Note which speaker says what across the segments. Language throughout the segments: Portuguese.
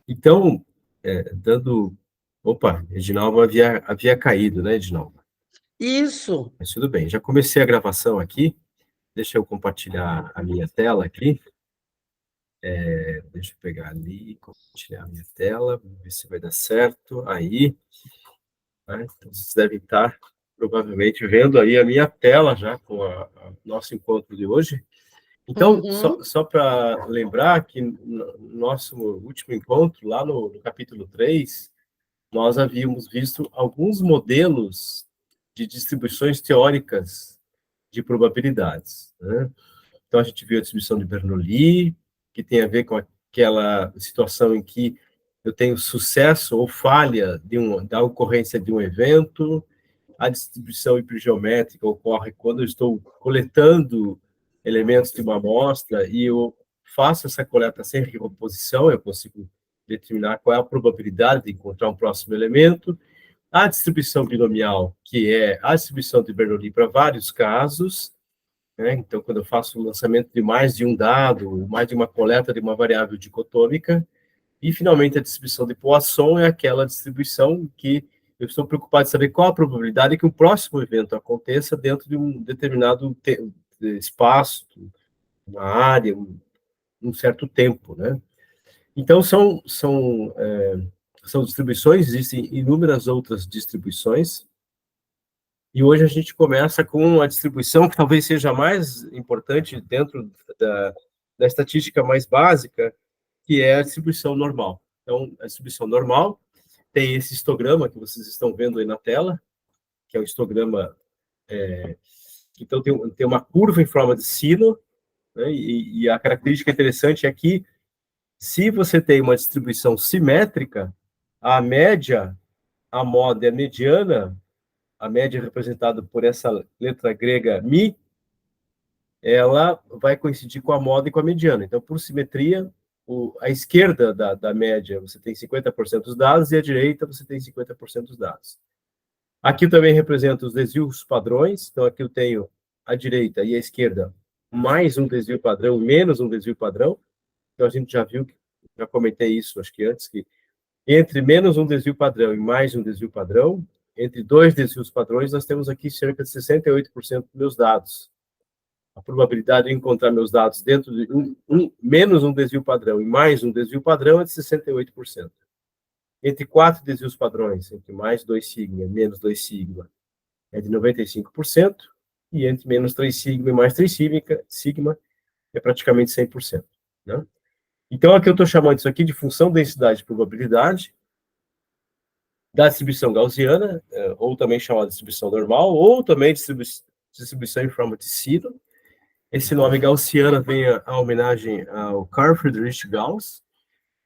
Speaker 1: Então, dando... Opa, Edinalva havia caído, né, Edinalva?
Speaker 2: Isso.
Speaker 1: Mas tudo bem, já comecei a gravação aqui. Deixa eu compartilhar a minha tela aqui. Deixa eu pegar ali, compartilhar a minha tela, ver se vai dar certo. Aí, né? Então, vocês devem estar provavelmente vendo aí a minha tela já com o nosso encontro de hoje. Então, só para lembrar que no nosso último encontro, lá no capítulo 3, nós havíamos visto alguns modelos de distribuições teóricas de probabilidades, né? Então, a gente viu a distribuição de Bernoulli, que tem a ver com aquela situação em que eu tenho sucesso ou falha da ocorrência de um evento. A distribuição hipergeométrica ocorre quando eu estou coletando elementos de uma amostra e eu faço essa coleta sem recomposição, eu consigo determinar qual é a probabilidade de encontrar um próximo elemento. A distribuição binomial, que é a distribuição de Bernoulli para vários casos, né? Então, quando eu faço o lançamento de mais de um dado, mais de uma coleta de uma variável dicotômica, e, finalmente, a distribuição de Poisson é aquela distribuição que eu estou preocupado em saber qual a probabilidade que o próximo evento aconteça dentro de um determinado espaço, uma área, um certo tempo, né? Então, são distribuições, existem inúmeras outras distribuições, e hoje a gente começa com a distribuição que talvez seja a mais importante dentro da estatística mais básica, que é a distribuição normal. Então, a distribuição normal tem esse histograma que vocês estão vendo aí na tela, que é o histograma... Então, tem uma curva em forma de sino, né, e a característica interessante é que, se você tem uma distribuição simétrica, a média, a moda e a mediana, a média representada por essa letra grega mi, ela vai coincidir com a moda e com a mediana. Então, por simetria, a esquerda da média você tem 50% dos dados e a direita você tem 50% dos dados. Aqui eu também represento os desvios padrões, então aqui eu tenho a direita e a esquerda mais um desvio padrão, menos um desvio padrão. Então a gente já viu, já comentei isso, acho que antes, que entre menos um desvio padrão e mais um desvio padrão, entre dois desvios padrões, nós temos aqui cerca de 68% dos meus dados. A probabilidade de encontrar meus dados dentro de menos um desvio padrão e mais um desvio padrão é de 68%. Entre quatro desvios padrões, entre mais 2 sigma e menos 2 sigma, é de 95%, e entre menos 3 sigma e mais 3 sigma é praticamente 100%. Né? Então, aqui eu estou chamando isso aqui de função densidade de probabilidade da distribuição gaussiana, ou também chamada distribuição normal, ou também distribuição em forma de sino. Esse nome gaussiana vem a homenagem ao Carl Friedrich Gauss,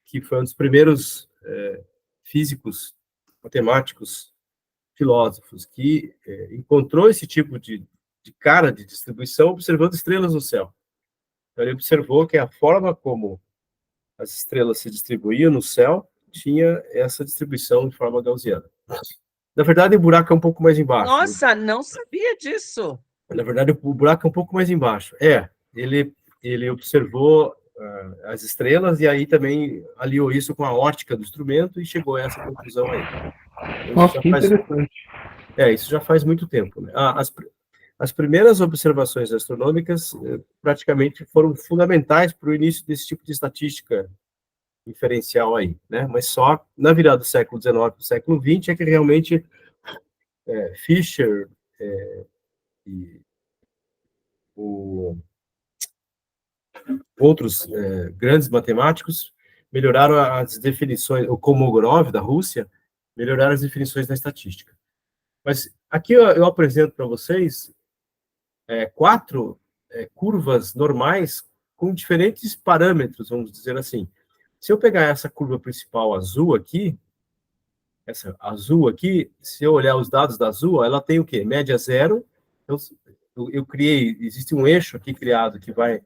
Speaker 1: que foi um dos primeiros físicos, matemáticos, filósofos, que encontrou esse tipo de cara de distribuição observando estrelas no céu. Então, ele observou que a forma como as estrelas se distribuíam no céu tinha essa distribuição de forma gaussiana. Na verdade, o buraco é um pouco mais embaixo.
Speaker 2: Nossa, não sabia disso.
Speaker 1: Na verdade, o buraco é um pouco mais embaixo. Ele observou as estrelas e aí também aliou isso com a ótica do instrumento e chegou a essa conclusão aí.
Speaker 3: Nossa, que interessante.
Speaker 1: Isso já faz muito tempo, né? As primeiras observações astronômicas praticamente foram fundamentais para o início desse tipo de estatística inferencial aí, né? Mas só na virada do século XIX para o século XX é que realmente Fisher e outros grandes matemáticos melhoraram as definições, o Kolmogorov, da Rússia, melhoraram as definições da estatística. Mas aqui eu apresento para vocês quatro curvas normais com diferentes parâmetros, vamos dizer assim. Se eu pegar essa curva principal azul aqui, essa azul aqui, se eu olhar os dados da azul, ela tem o quê? Média zero. Eu criei, existe um eixo aqui criado que vai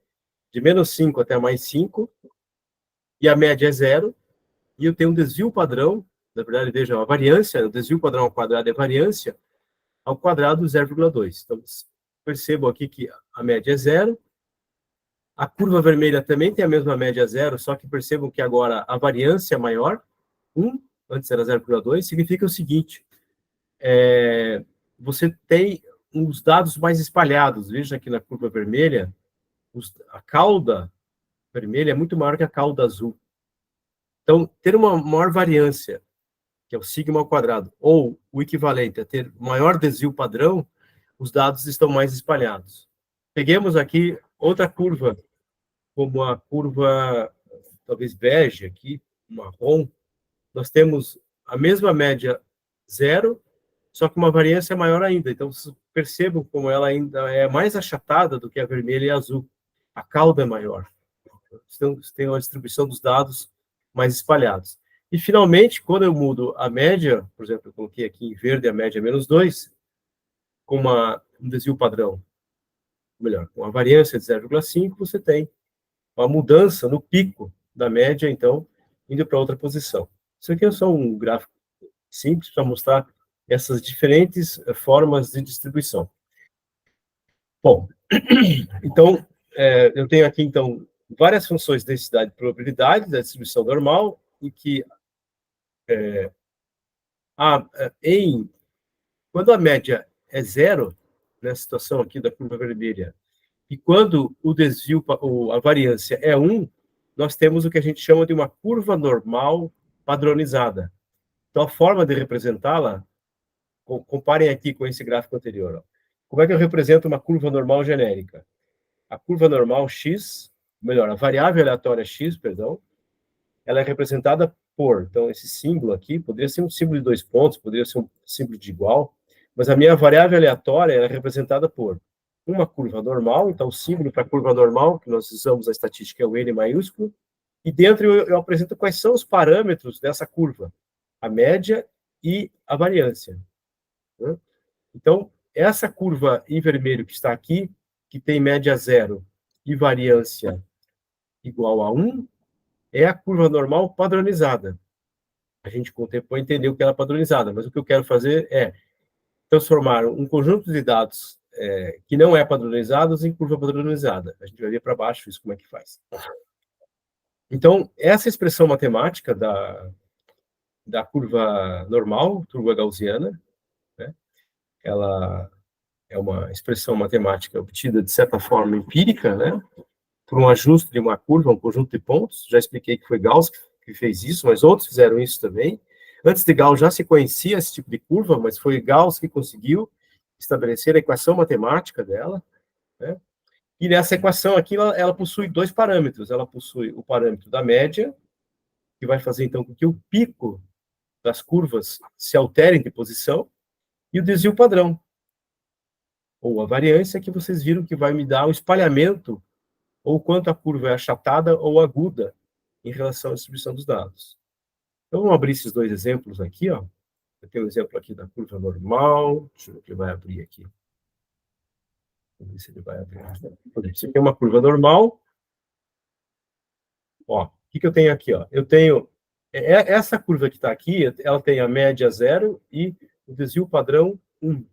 Speaker 1: de menos 5 até mais 5, e a média é zero, e eu tenho um desvio padrão, na verdade, veja, a variância, o desvio padrão ao quadrado é variância, ao quadrado 0,2. Então, percebam aqui que a média é zero, A curva vermelha também tem a mesma média 0, só que percebam que agora a variância é maior, 1, antes era 0,2, significa o seguinte, você tem os dados mais espalhados. Veja aqui na curva vermelha, a cauda vermelha é muito maior que a cauda azul. Então, ter uma maior variância, que é o sigma ao quadrado, ou o equivalente a ter maior desvio padrão, os dados estão mais espalhados. Peguemos aqui outra curva, como a curva, talvez bege aqui, marrom. Nós temos a mesma média 0, só que uma variância maior ainda. Então, vocês percebam como ela ainda é mais achatada do que a vermelha e a azul. A cauda é maior. Então, você tem uma distribuição dos dados mais espalhados. E, finalmente, quando eu mudo a média, por exemplo, eu coloquei aqui em verde a média menos 2, com um desvio padrão, melhor, com a variância de 0,5, você tem uma mudança no pico da média, então, indo para outra posição. Isso aqui é só um gráfico simples para mostrar essas diferentes formas de distribuição. Bom, então, eu tenho aqui, então, várias funções de densidade e probabilidade da distribuição normal, e que quando a média é 0, nessa situação aqui da curva vermelha, e quando o desvio, a variância é 1, nós temos o que a gente chama de uma curva normal padronizada. Então, a forma de representá-la, comparem aqui com esse gráfico anterior. Ó. Como é que eu represento uma curva normal genérica? A curva normal x, melhor, a variável aleatória x, perdão, ela é representada por, então, esse símbolo aqui, poderia ser um símbolo de 2 pontos, poderia ser um símbolo de igual, mas a minha variável aleatória é representada por uma curva normal, então o símbolo para a curva normal, que nós usamos na estatística é o N maiúsculo, e dentro eu apresento quais são os parâmetros dessa curva, a média e a variância. Né? Então, essa curva em vermelho que está aqui, que tem média 0 e variância igual a 1, é a curva normal padronizada. A gente com o tempo vai entender o que ela é padronizada, mas o que eu quero fazer é transformar um conjunto de dados que não é padronizados em curva padronizada. A gente vai ver para baixo isso como é que faz. Então, essa expressão matemática da curva normal, curva gaussiana, né, ela é uma expressão matemática obtida, de certa forma, empírica, né, por um ajuste de uma curva, um conjunto de pontos. Já expliquei que foi Gauss que fez isso, mas outros fizeram isso também. Antes de Gauss já se conhecia esse tipo de curva, mas foi Gauss que conseguiu estabelecer a equação matemática dela, né? E nessa equação aqui, ela possui 2 parâmetros. Ela possui o parâmetro da média, que vai fazer, então, com que o pico das curvas se alterem de posição, e o desvio padrão, ou a variância, que vocês viram que vai me dar o espalhamento, ou quanto a curva é achatada ou aguda em relação à distribuição dos dados. Então, vamos abrir esses 2 exemplos aqui, ó. Eu tenho um exemplo aqui da curva normal, deixa eu ver o que vai abrir aqui. Vamos ver se ele vai abrir. Isso aqui é uma curva normal. Ó, o que eu tenho aqui? Ó? Eu tenho essa curva que está aqui, ela tem a média 0 e o desvio padrão 1.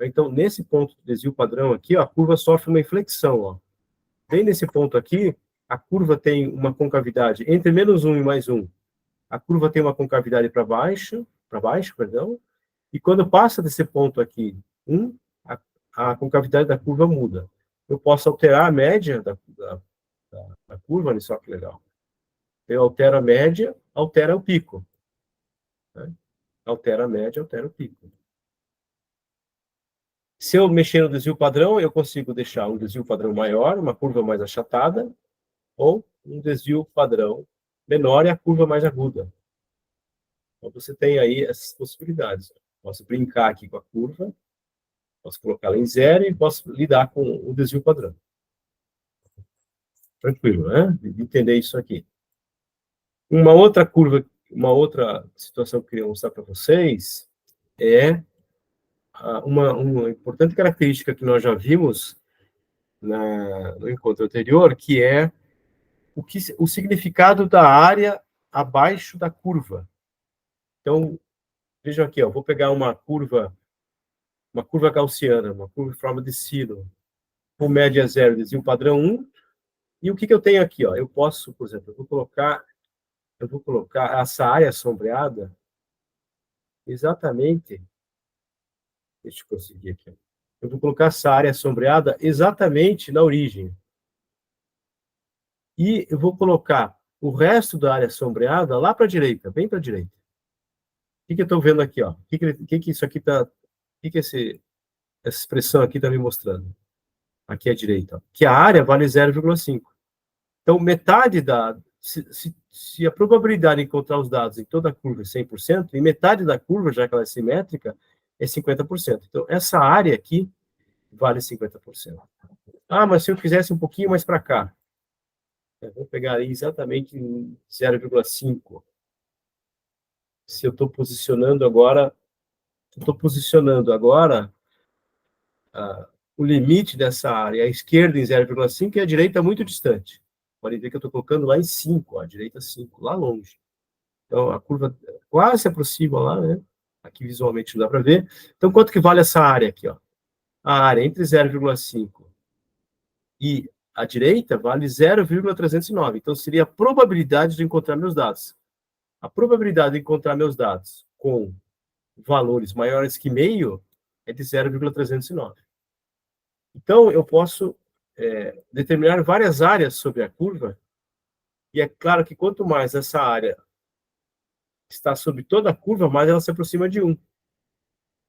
Speaker 1: Então, nesse ponto de desvio padrão aqui, ó, a curva sofre uma inflexão. Ó. Bem nesse ponto aqui, a curva tem uma concavidade entre menos 1 e mais 1. A curva tem uma concavidade para baixo, perdão, e quando passa desse ponto aqui, 1, a concavidade da curva muda. Eu posso alterar a média da curva, olha só que legal. Eu altero a média, altera o pico. Né? Altera a média, altera o pico. Se eu mexer no desvio padrão, eu consigo deixar um desvio padrão maior, uma curva mais achatada, ou um desvio padrão menor e a curva mais aguda. Então, você tem aí essas possibilidades. Posso brincar aqui com a curva, posso colocá-la em 0 e posso lidar com o desvio padrão. Tranquilo, né? Entender isso aqui. Uma outra curva, uma outra situação que eu queria mostrar para vocês é uma importante característica que nós já vimos no encontro anterior, que é o significado da área abaixo da curva. Então, vejam aqui, ó, vou pegar uma curva gaussiana, uma curva em forma de sino, com média 0, desvio padrão 1, E o que eu tenho aqui? Ó? Eu posso, por exemplo, eu vou colocar essa área sombreada exatamente. Deixa eu conseguir aqui. Eu vou colocar essa área sombreada exatamente na origem. E eu vou colocar o resto da área sombreada lá para a direita, bem para a direita. O que eu estou vendo aqui? Ó? O que isso aqui está... O que essa expressão aqui está me mostrando? Aqui à direita. Ó. Que a área vale 0,5. Então, metade da... Se a probabilidade de encontrar os dados em toda a curva é 100%, e metade da curva, já que ela é simétrica, é 50%. Então, essa área aqui vale 50%. Ah, mas se eu quisesse um pouquinho mais para cá, eu vou pegar aí exatamente 0,5. Se eu estou posicionando agora o limite dessa área à esquerda em 0,5 e a direita muito distante. Pode ver que eu estou colocando lá em 5, a direita 5, lá longe. Então, a curva quase se aproxima lá, né? Aqui visualmente não dá para ver. Então, quanto que vale essa área aqui? Ó? A área entre 0,5 e a direita vale 0,309. Então, seria a probabilidade de encontrar meus dados. A probabilidade de encontrar meus dados com valores maiores que meio é de 0,309. Então, eu posso determinar várias áreas sobre a curva, e é claro que quanto mais essa área está sobre toda a curva, mais ela se aproxima de 1.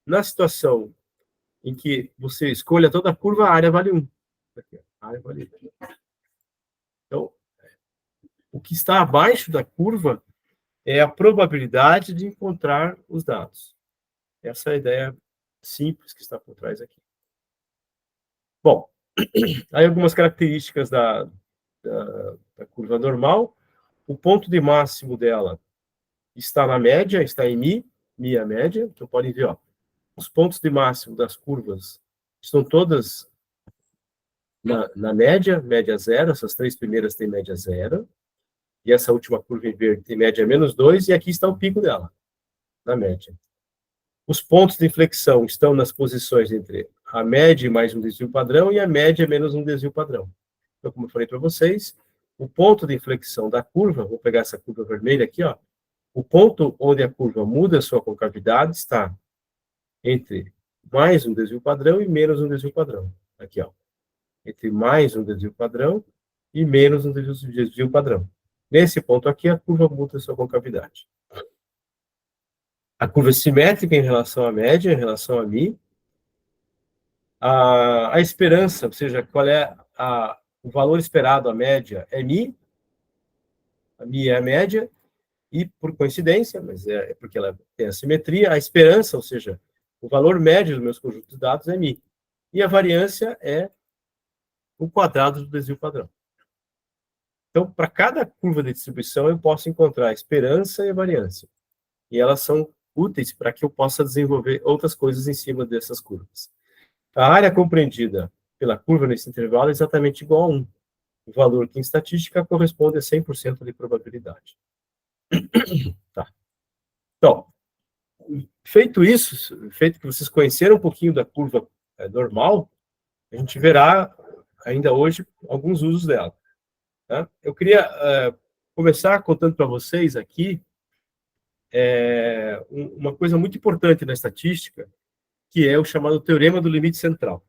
Speaker 1: Na situação em que você escolha toda a curva, a área vale 1. Aqui, a área vale 1. Então, o que está abaixo da curva é a probabilidade de encontrar os dados. Essa é a ideia simples que está por trás aqui. Bom, aí algumas características da curva normal. O ponto de máximo dela está na média, está em mi é a média. Então, podem ver, ó, os pontos de máximo das curvas estão todas na média 0, essas três primeiras têm média 0, e essa última curva em verde tem média -2, e aqui está o pico dela, na média. Os pontos de inflexão estão nas posições entre a média mais um desvio padrão e a média menos um desvio padrão. Então, como eu falei para vocês, o ponto de inflexão da curva, vou pegar essa curva vermelha aqui, ó, o ponto onde a curva muda a sua concavidade está entre mais um desvio padrão e menos um desvio padrão. Aqui, ó. Entre mais um desvio padrão e menos um desvio padrão. Nesse ponto aqui, a curva muda a sua concavidade. A curva é simétrica em relação à média, em relação a mi. A esperança, ou seja, qual é o valor esperado, a média, é mi. A mi é a média. E, por coincidência, mas é porque ela tem a simetria, a esperança, ou seja, o valor médio dos meus conjuntos de dados é mi. E a variância é o quadrado do desvio padrão. Então, para cada curva de distribuição, eu posso encontrar a esperança e a variância. E elas são úteis para que eu possa desenvolver outras coisas em cima dessas curvas. A área compreendida pela curva nesse intervalo é exatamente igual a 1. O valor que em estatística corresponde a 100% de probabilidade. Tá. Então, feito isso, feito que vocês conheceram um pouquinho da curva normal, a gente verá ainda hoje alguns usos dela. Tá? Eu queria começar contando para vocês aqui uma coisa muito importante na estatística, que é o chamado teorema do limite central.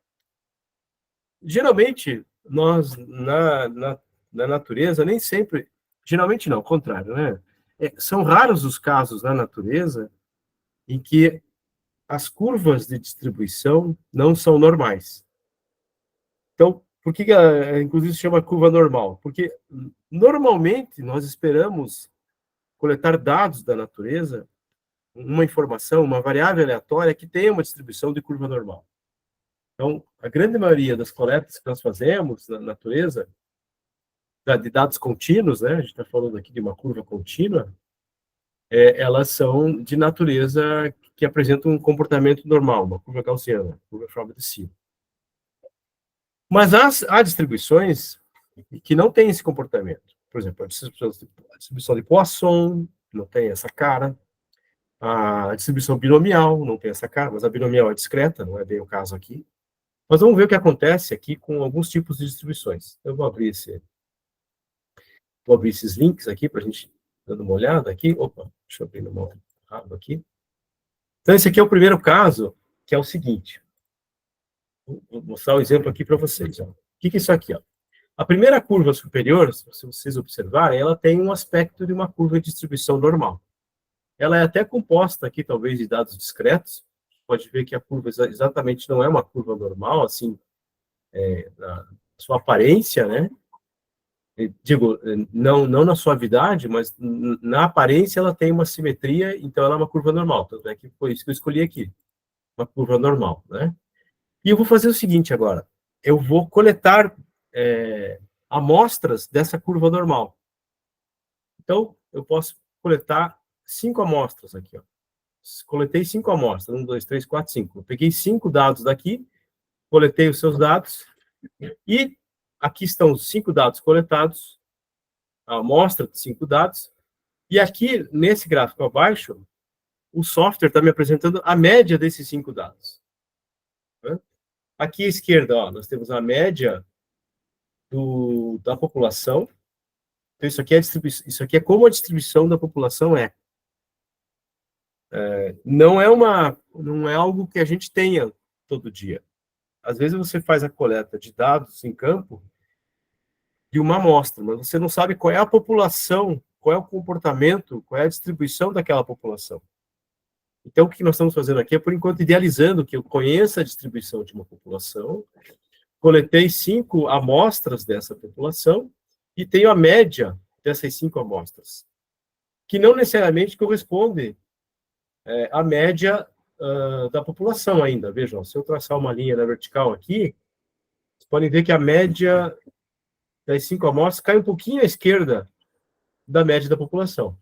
Speaker 1: Geralmente, nós, na natureza, nem sempre... Geralmente não, ao contrário, né? São raros os casos na natureza em que as curvas de distribuição não são normais. Então, por que inclusive se chama curva normal? Porque, normalmente, nós esperamos coletar dados da natureza, uma informação, uma variável aleatória que tenha uma distribuição de curva normal. Então, a grande maioria das coletas que nós fazemos na natureza, de dados contínuos, né, a gente está falando aqui de uma curva contínua, elas são de natureza que apresentam um comportamento normal, uma curva gaussiana, curva Froment-Hessien. Mas há distribuições que não têm esse comportamento. Por exemplo, a distribuição de Poisson não tem essa cara. A distribuição binomial não tem essa cara, mas a binomial é discreta, não é bem o caso aqui. Mas vamos ver o que acontece aqui com alguns tipos de distribuições. Eu vou abrir esse Vou abrir esses links aqui para a gente dando uma olhada aqui. Opa, deixa eu abrir no modo rápido aqui. Então, esse aqui é o primeiro caso, que é o seguinte. Vou mostrar o exemplo aqui para vocês. Ó. O que é isso aqui? Ó? A primeira curva superior, se vocês observarem, ela tem um aspecto de uma curva de distribuição normal. Ela é até composta aqui, talvez, de dados discretos. Pode ver que a curva exatamente não é uma curva normal, assim, na sua aparência, né? Digo, não na suavidade, mas na aparência ela tem uma simetria, então ela é uma curva normal. Tanto é que foi isso que eu escolhi aqui, uma curva normal, né? E eu vou fazer o seguinte agora, eu vou coletar amostras dessa curva normal. Então, eu posso coletar 5 amostras aqui, ó. Coletei 5 amostras, 1, 2, 3, 4, 5. Eu peguei 5 dados daqui, coletei os seus dados, e aqui estão os 5 dados coletados, a amostra de 5 dados, e aqui, nesse gráfico abaixo, o software está me apresentando a média desses 5 dados. Aqui à esquerda, ó, nós temos a média da população. Então, isso aqui é como a distribuição da população é. Não é algo que a gente tenha todo dia. Às vezes você faz a coleta de dados em campo de uma amostra, mas você não sabe qual é a população, qual é o comportamento, qual é a distribuição daquela população. Então, o que nós estamos fazendo aqui é, por enquanto, idealizando que eu conheça a distribuição de uma população, coletei 5 amostras dessa população e tenho a média dessas 5 amostras, que não necessariamente corresponde à média da população ainda. Vejam, se eu traçar uma linha na vertical aqui, vocês podem ver que a média das 5 amostras cai um pouquinho à esquerda da média da população.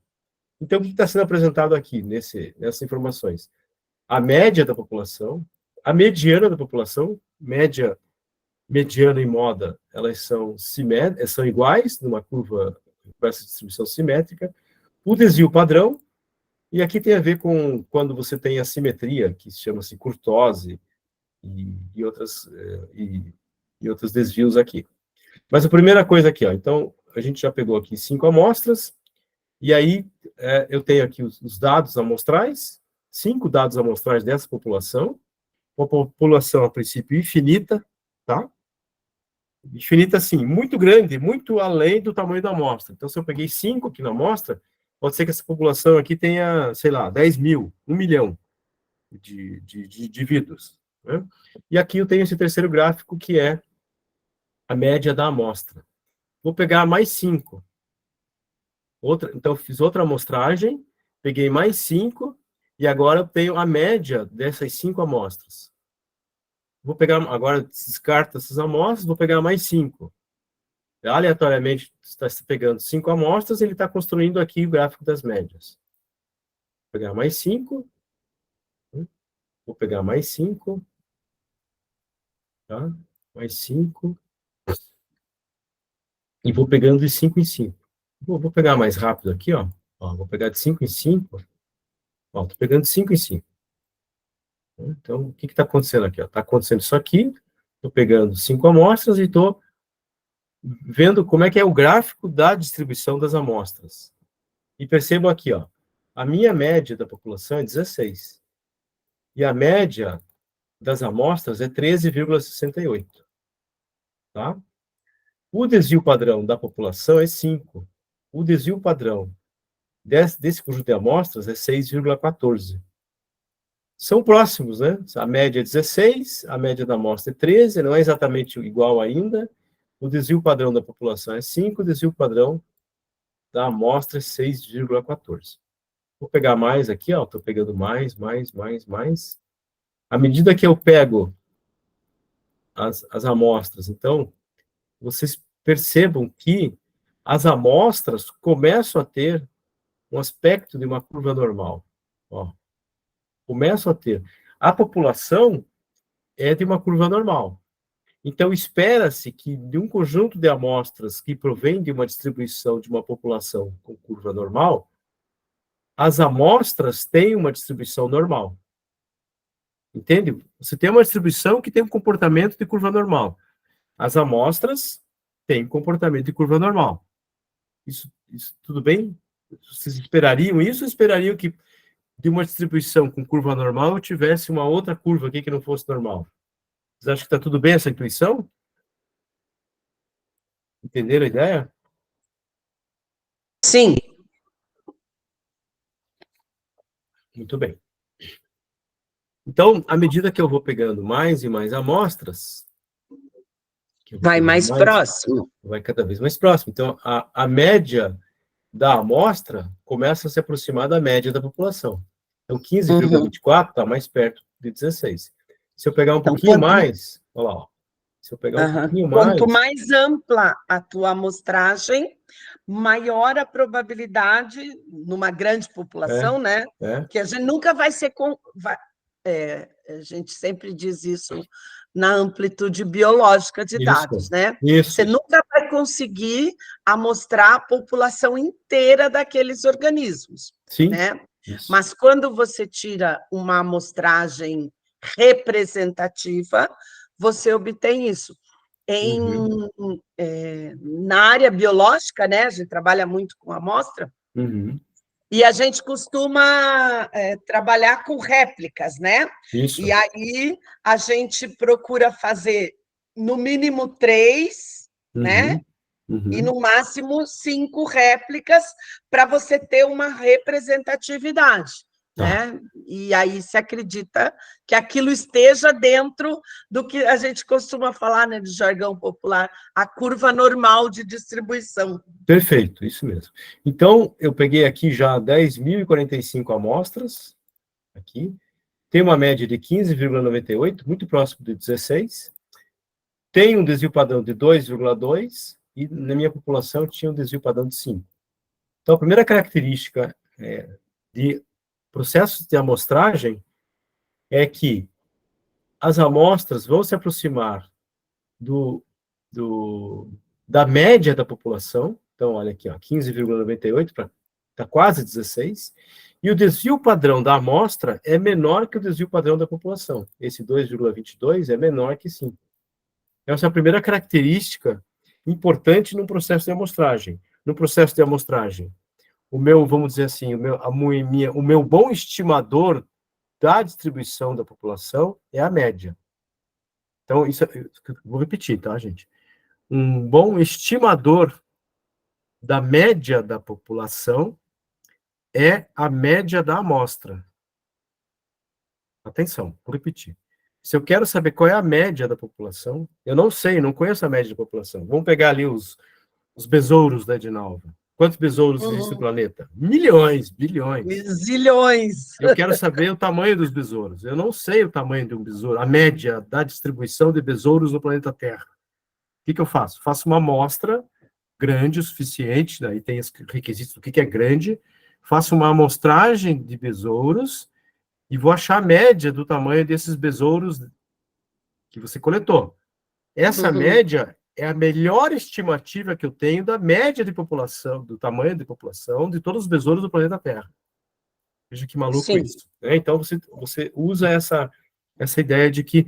Speaker 1: Então, o que está sendo apresentado aqui nessas informações? A média da população, a mediana da população, média, mediana e moda, elas são iguais, numa curva com essa distribuição simétrica, o desvio padrão, e aqui tem a ver com quando você tem a simetria, que chama-se curtose, e outros desvios aqui. Mas a primeira coisa aqui, ó, então, a gente já pegou aqui 5 amostras, e aí eu tenho aqui os dados amostrais, 5 dados amostrais dessa população, uma população, a princípio, infinita, tá? Infinita, assim, muito grande, muito além do tamanho da amostra. Então, se eu peguei 5 aqui na amostra, pode ser que essa população aqui tenha, sei lá, 10 mil, 1 milhão de indivíduos. Né? E aqui eu tenho esse terceiro gráfico, que é a média da amostra. Vou pegar mais 5. Então, fiz outra amostragem, peguei mais 5, e agora eu tenho a média dessas 5 amostras. Vou pegar, agora descarto essas amostras, vou pegar mais 5. Aleatoriamente, está pegando 5 amostras, ele está construindo aqui o gráfico das médias. Vou pegar mais 5. Vou pegar mais 5. Tá? Mais 5. E vou pegando de 5 em 5. Vou pegar mais rápido aqui, ó. Vou pegar de 5 em 5. Ó, tô pegando de 5 em 5. Então, o que está acontecendo aqui? Está acontecendo isso aqui. Estou pegando 5 amostras e estou vendo como é que é o gráfico da distribuição das amostras. E percebam aqui, ó, a minha média da população é 16. E a média das amostras é 13,68. Tá? O desvio padrão da população é 5. O desvio padrão desse conjunto de amostras é 6,14. São próximos, né? A média é 16, a média da amostra é 13, não é exatamente igual ainda. O desvio padrão da população é 5, o desvio padrão da amostra é 6,14. Vou pegar mais aqui, ó, estou pegando mais. À medida que eu pego as amostras, então, vocês percebam que as amostras começam a ter um aspecto de uma curva normal. Ó, começam a ter. A população é de uma curva normal. Então, espera-se que de um conjunto de amostras que provém de uma distribuição de uma população com curva normal, as amostras têm uma distribuição normal. Entende? Você tem uma distribuição que tem um comportamento de curva normal. As amostras têm comportamento de curva normal. Isso tudo bem? Vocês esperariam isso ou esperariam que de uma distribuição com curva normal eu tivesse uma outra curva aqui que não fosse normal? Vocês acham que está tudo bem essa intuição? Entenderam a ideia?
Speaker 2: Sim.
Speaker 1: Muito bem. Então, à medida que eu vou pegando mais e mais amostras,
Speaker 2: Vai mais próximo.
Speaker 1: vai cada vez mais próximo. Então, a média da amostra começa a se aproximar da média da população. Então, 15,24 está mais perto de 16. Se eu pegar um pouquinho mais, olha lá, ó. Se eu pegar um pouquinho mais...
Speaker 2: Quanto mais ampla a tua amostragem, maior a probabilidade, numa grande população, né? Que a gente nunca vai ser... a gente sempre diz isso na amplitude biológica de dados, né? Você nunca vai conseguir amostrar a população inteira daqueles organismos, né? Mas quando você tira uma amostragem representativa, você obtém isso. Na área biológica, né? A gente trabalha muito com amostra, e a gente costuma trabalhar com réplicas, né?
Speaker 1: Isso.
Speaker 2: E aí a gente procura fazer no mínimo 3, né? E no máximo 5 réplicas para você ter uma representatividade, né? E aí se acredita que aquilo esteja dentro do que a gente costuma falar, né, de jargão popular, a curva normal de distribuição.
Speaker 1: Perfeito, isso mesmo. Então, eu peguei aqui já 10.045 amostras, aqui, tem uma média de 15,98, muito próximo de 16, tem um desvio padrão de 2,2, e na minha população tinha um desvio padrão de 5. Então, a primeira característica de processos de amostragem é que as amostras vão se aproximar da média da população. Então, olha aqui, 15,98 para quase 16, e o desvio padrão da amostra é menor que o desvio padrão da população. Esse 2,22 é menor que 5. Essa é a primeira característica importante no processo de amostragem. No processo de amostragem, vamos dizer assim, o meu bom estimador da distribuição da população é a média. Então, vou repetir, tá, gente? Um bom estimador da média da população é a média da amostra. Atenção, vou repetir. Se eu quero saber qual é a média da população, eu não sei, não conheço a média da população. Vamos pegar ali os besouros da Edinalva. Quantos besouros existem no planeta? Milhões, bilhões.
Speaker 2: Zilhões.
Speaker 1: Eu quero saber o tamanho dos besouros. Eu não sei o tamanho de um besouro, a média da distribuição de besouros no planeta Terra. O que eu faço? Faço uma amostra grande o suficiente, daí tem os requisitos do que é grande, faço uma amostragem de besouros e vou achar a média do tamanho desses besouros que você coletou. Essa média é a melhor estimativa que eu tenho da média de população, do tamanho de população de todos os besouros do planeta Terra. Veja que maluco isso. Então, você usa essa ideia de que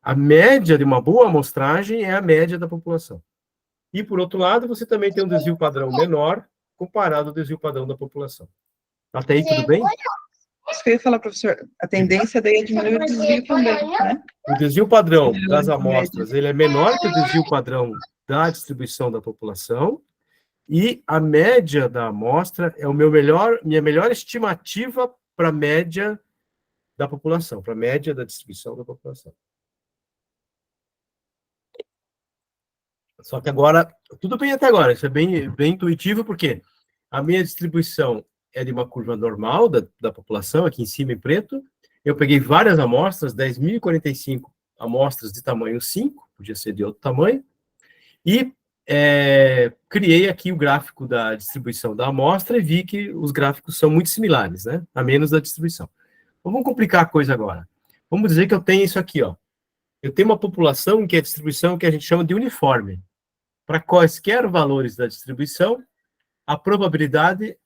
Speaker 1: a média de uma boa amostragem é a média da população. E, por outro lado, você também tem um desvio padrão menor comparado ao desvio padrão da população. Até aí, tudo bem?
Speaker 4: Isso que eu ia falar, professor. A tendência daí é diminuir o desvio também, né?
Speaker 1: O desvio padrão das amostras, ele é menor que o desvio padrão da distribuição da população, e a média da amostra é minha melhor estimativa para a média da população, para a média da distribuição da população. Só que agora, tudo bem até agora, isso é bem intuitivo, porque a minha distribuição é de uma curva normal da população, aqui em cima em preto. Eu peguei várias amostras, 10.045 amostras de tamanho 5, podia ser de outro tamanho, e criei aqui o gráfico da distribuição da amostra e vi que os gráficos são muito similares, né? A menos da distribuição. Vamos complicar a coisa agora. Vamos dizer que eu tenho isso aqui, ó. Eu tenho uma população que é a distribuição que a gente chama de uniforme. Para quaisquer valores da distribuição, a probabilidade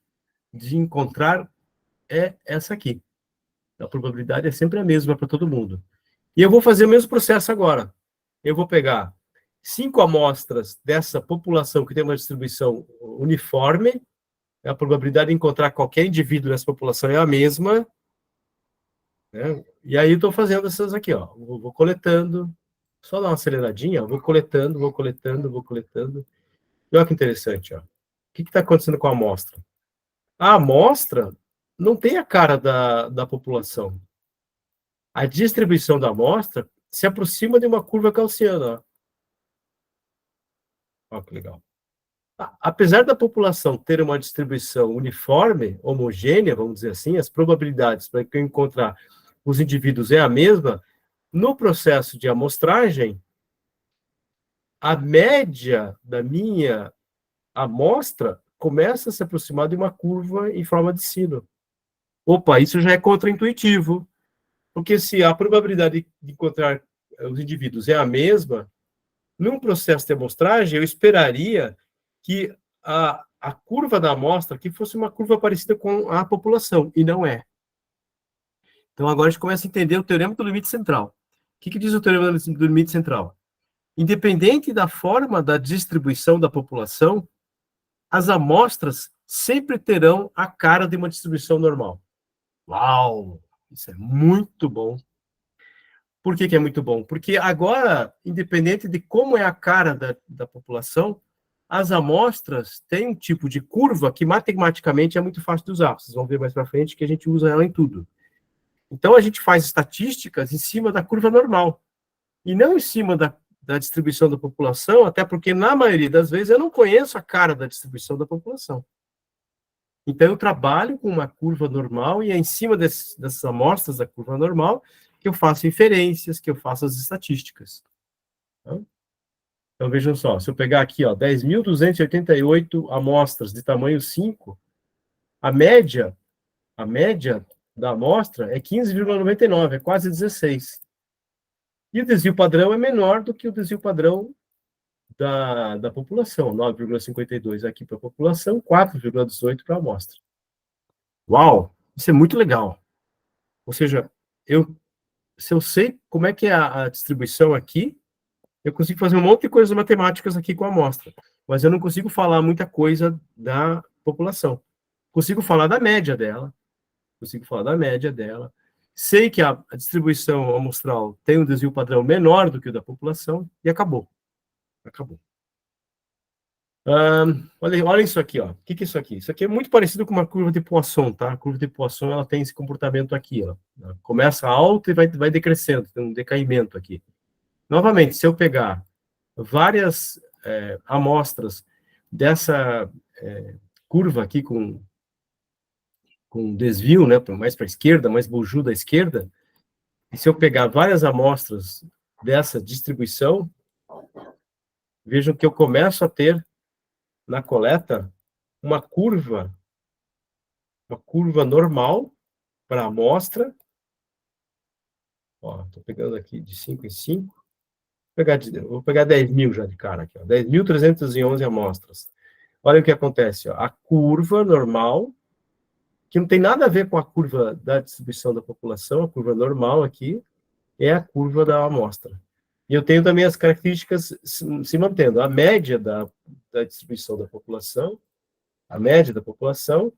Speaker 1: de encontrar é essa aqui. A probabilidade é sempre a mesma para todo mundo. E eu vou fazer o mesmo processo agora. Eu vou pegar 5 amostras dessa população que tem uma distribuição uniforme, a probabilidade de encontrar qualquer indivíduo nessa população é a mesma, né? E aí eu estou fazendo essas aqui, ó, vou coletando, só dar uma aceleradinha, ó, vou coletando. E olha que interessante, ó. O que está acontecendo com a amostra? A amostra não tem a cara da população. A distribuição da amostra se aproxima de uma curva gaussiana, ó. Olha que legal. Apesar da população ter uma distribuição uniforme, homogênea, vamos dizer assim, as probabilidades para que eu encontrar os indivíduos é a mesma, no processo de amostragem, a média da minha amostra começa a se aproximar de uma curva em forma de sino. Opa, isso já é contraintuitivo, porque se a probabilidade de encontrar os indivíduos é a mesma, num processo de amostragem, eu esperaria que a curva da amostra aqui fosse uma curva parecida com a população, e não é. Então, agora a gente começa a entender o teorema do limite central. O que diz o teorema do limite central? Independente da forma da distribuição da população, as amostras sempre terão a cara de uma distribuição normal. Uau! Isso é muito bom. Por que é muito bom? Porque agora, independente de como é a cara da população, as amostras têm um tipo de curva que matematicamente é muito fácil de usar. Vocês vão ver mais para frente que a gente usa ela em tudo. Então, a gente faz estatísticas em cima da curva normal, e não em cima da distribuição da população, até porque, na maioria das vezes, eu não conheço a cara da distribuição da população. Então, eu trabalho com uma curva normal, e é em cima dessas amostras da curva normal que eu faço inferências, que eu faço as estatísticas. Então, vejam só, se eu pegar aqui, ó, 10.288 amostras de tamanho 5, a média da amostra é 15,99, é quase 16. E o desvio padrão é menor do que o desvio padrão da população, 9,52 aqui para a população, 4,18 para a amostra. Uau! Isso é muito legal. Ou seja, se eu sei como é que é a distribuição aqui, eu consigo fazer um monte de coisas matemáticas aqui com a amostra, mas eu não consigo falar muita coisa da população. Consigo falar da média dela, sei que a distribuição amostral tem um desvio padrão menor do que o da população, e acabou. Olha isso aqui, ó. O que é isso aqui? Isso aqui é muito parecido com uma curva de Poisson, tá? A curva de Poisson, ela tem esse comportamento aqui, ó. Começa alto e vai decrescendo, tem um decaimento aqui. Novamente, se eu pegar várias amostras dessa curva aqui com desvio, né, mais para a esquerda, mais bujuda à esquerda, e se eu pegar várias amostras dessa distribuição, vejam que eu começo a ter na coleta uma curva normal para a amostra. Estou pegando aqui de 5 em 5. Vou pegar 10.000 já de cara aqui, 10.311 amostras. Olha o que acontece, ó. A curva normal, que não tem nada a ver com a curva da distribuição da população, a curva normal aqui é a curva da amostra. E eu tenho também as características se mantendo. A média da distribuição da população, a média da população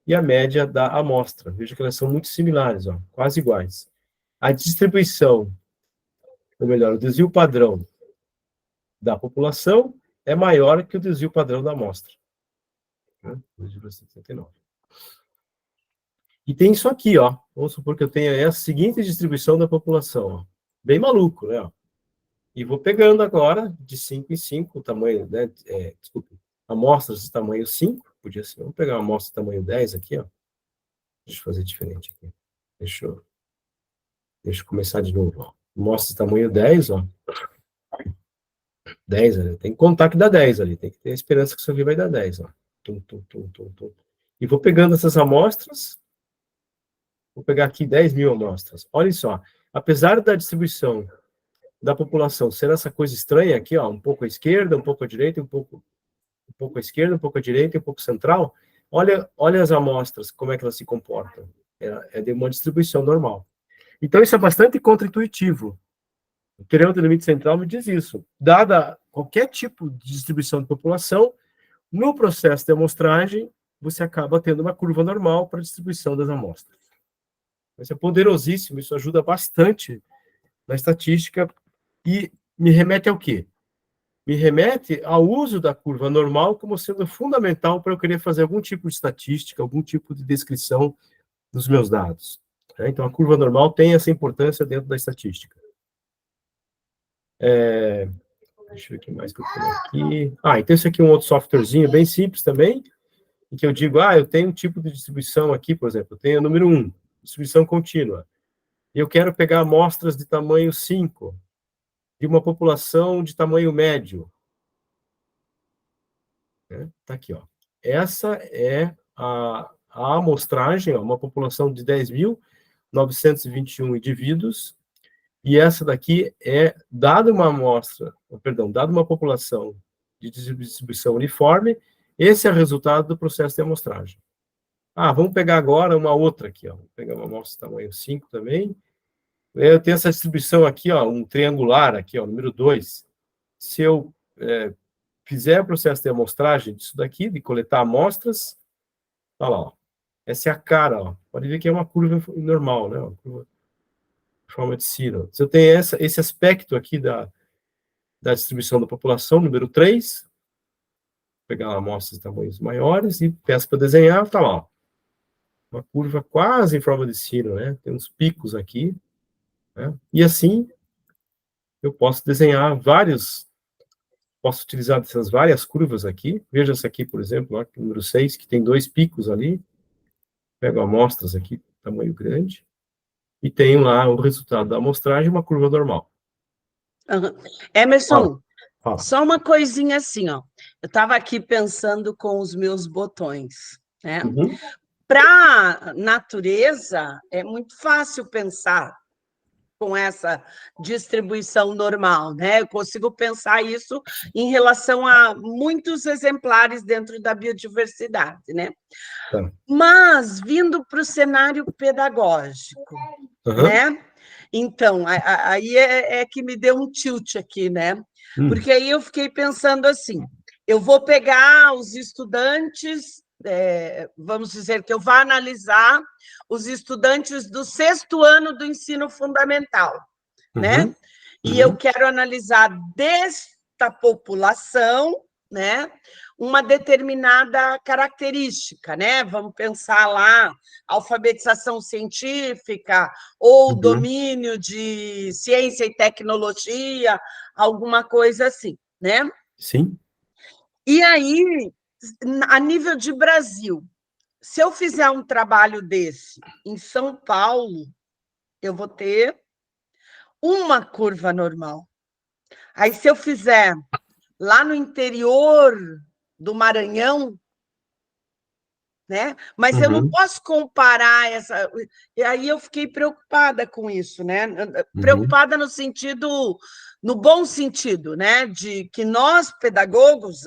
Speaker 1: e a média da amostra. Veja que elas são muito similares, ó, quase iguais. A distribuição, ou melhor, o desvio padrão da população é maior que o desvio padrão da amostra. 2,79. E tem isso aqui, ó. Vamos supor que eu tenha a seguinte distribuição da população, ó. Bem maluco, né? Ó. E vou pegando agora de 5 em 5 o tamanho, né? Desculpe, amostras de tamanho 5, podia ser. Vamos pegar uma amostra de tamanho 10 aqui, ó. Deixa eu fazer diferente aqui. Deixa eu começar de novo, ó. Amostra de tamanho 10, ó. 10, né? Tem que contar que dá 10 ali, tem que ter a esperança que isso aqui vai dar 10, ó. E vou pegando essas amostras, vou pegar aqui 10.000 amostras. Olha só, apesar da distribuição da população ser essa coisa estranha aqui, ó, um pouco à esquerda, um pouco à direita, um pouco à esquerda, um pouco à direita e um pouco central, olha as amostras, como é que elas se comportam. É de uma distribuição normal. Então, isso é bastante contraintuitivo. O teorema do limite central me diz isso. Dada qualquer tipo de distribuição de população, no processo de amostragem, você acaba tendo uma curva normal para a distribuição das amostras. Isso é poderosíssimo, isso ajuda bastante na estatística e me remete ao quê? Me remete ao uso da curva normal como sendo fundamental para eu querer fazer algum tipo de estatística, algum tipo de descrição dos meus dados. Então, a curva normal tem essa importância dentro da estatística. Deixa eu ver o que mais que eu tenho aqui. Então esse aqui é um outro softwarezinho bem simples também, em que eu digo, eu tenho um tipo de distribuição aqui, por exemplo, eu tenho o número 1, distribuição contínua, e eu quero pegar amostras de tamanho 5, de uma população de tamanho médio. Tá aqui, ó. Essa é a amostragem, uma população de 10.921 indivíduos, e essa daqui é, dada uma população de distribuição uniforme, esse é o resultado do processo de amostragem. Vamos pegar agora uma outra aqui, ó. Vou pegar uma amostra de tamanho 5 também. Eu tenho essa distribuição aqui, ó, um triangular aqui, ó, número 2. Se eu fizer o processo de amostragem disso daqui, de coletar amostras, olha lá, ó. Essa é a cara, ó. Pode ver que é uma curva normal, né? Uma curva de forma de sino. Se eu tenho esse aspecto aqui da distribuição da população, número 3, vou pegar amostras de tamanhos maiores e peço para desenhar, tá lá, ó. Uma curva quase em forma de sino, né? Tem uns picos aqui, né? E assim, eu posso desenhar posso utilizar essas várias curvas aqui. Veja essa aqui, por exemplo, ó, número 6, que tem 2 picos ali. Pego amostras aqui, tamanho grande, e tenho lá o resultado da amostragem, uma curva normal.
Speaker 2: Emerson,
Speaker 1: Fala.
Speaker 2: Só uma coisinha assim, ó. Eu estava aqui pensando com os meus botões, né?
Speaker 1: Uhum.
Speaker 2: Para natureza, é muito fácil pensar com essa distribuição normal, né? Eu consigo pensar isso em relação a muitos exemplares dentro da biodiversidade, né?
Speaker 1: Tá.
Speaker 2: Mas, vindo para o cenário pedagógico, né? Então, aí é que me deu um tilt aqui, né? Porque aí eu fiquei pensando assim, eu vou pegar os estudantes, vamos dizer que eu vou analisar os estudantes do 6º ano do ensino fundamental, né? E eu quero analisar desta população, né, uma determinada característica, né? Vamos pensar lá, alfabetização científica ou domínio de ciência e tecnologia, alguma coisa assim, né?
Speaker 1: Sim.
Speaker 2: E aí, a nível de Brasil, se eu fizer um trabalho desse em São Paulo, eu vou ter uma curva normal. Aí, se eu fizer lá no interior do Maranhão, né? Mas eu não posso comparar essa. E aí eu fiquei preocupada com isso, né? Preocupada no sentido, no bom sentido, né? De que nós, pedagogos,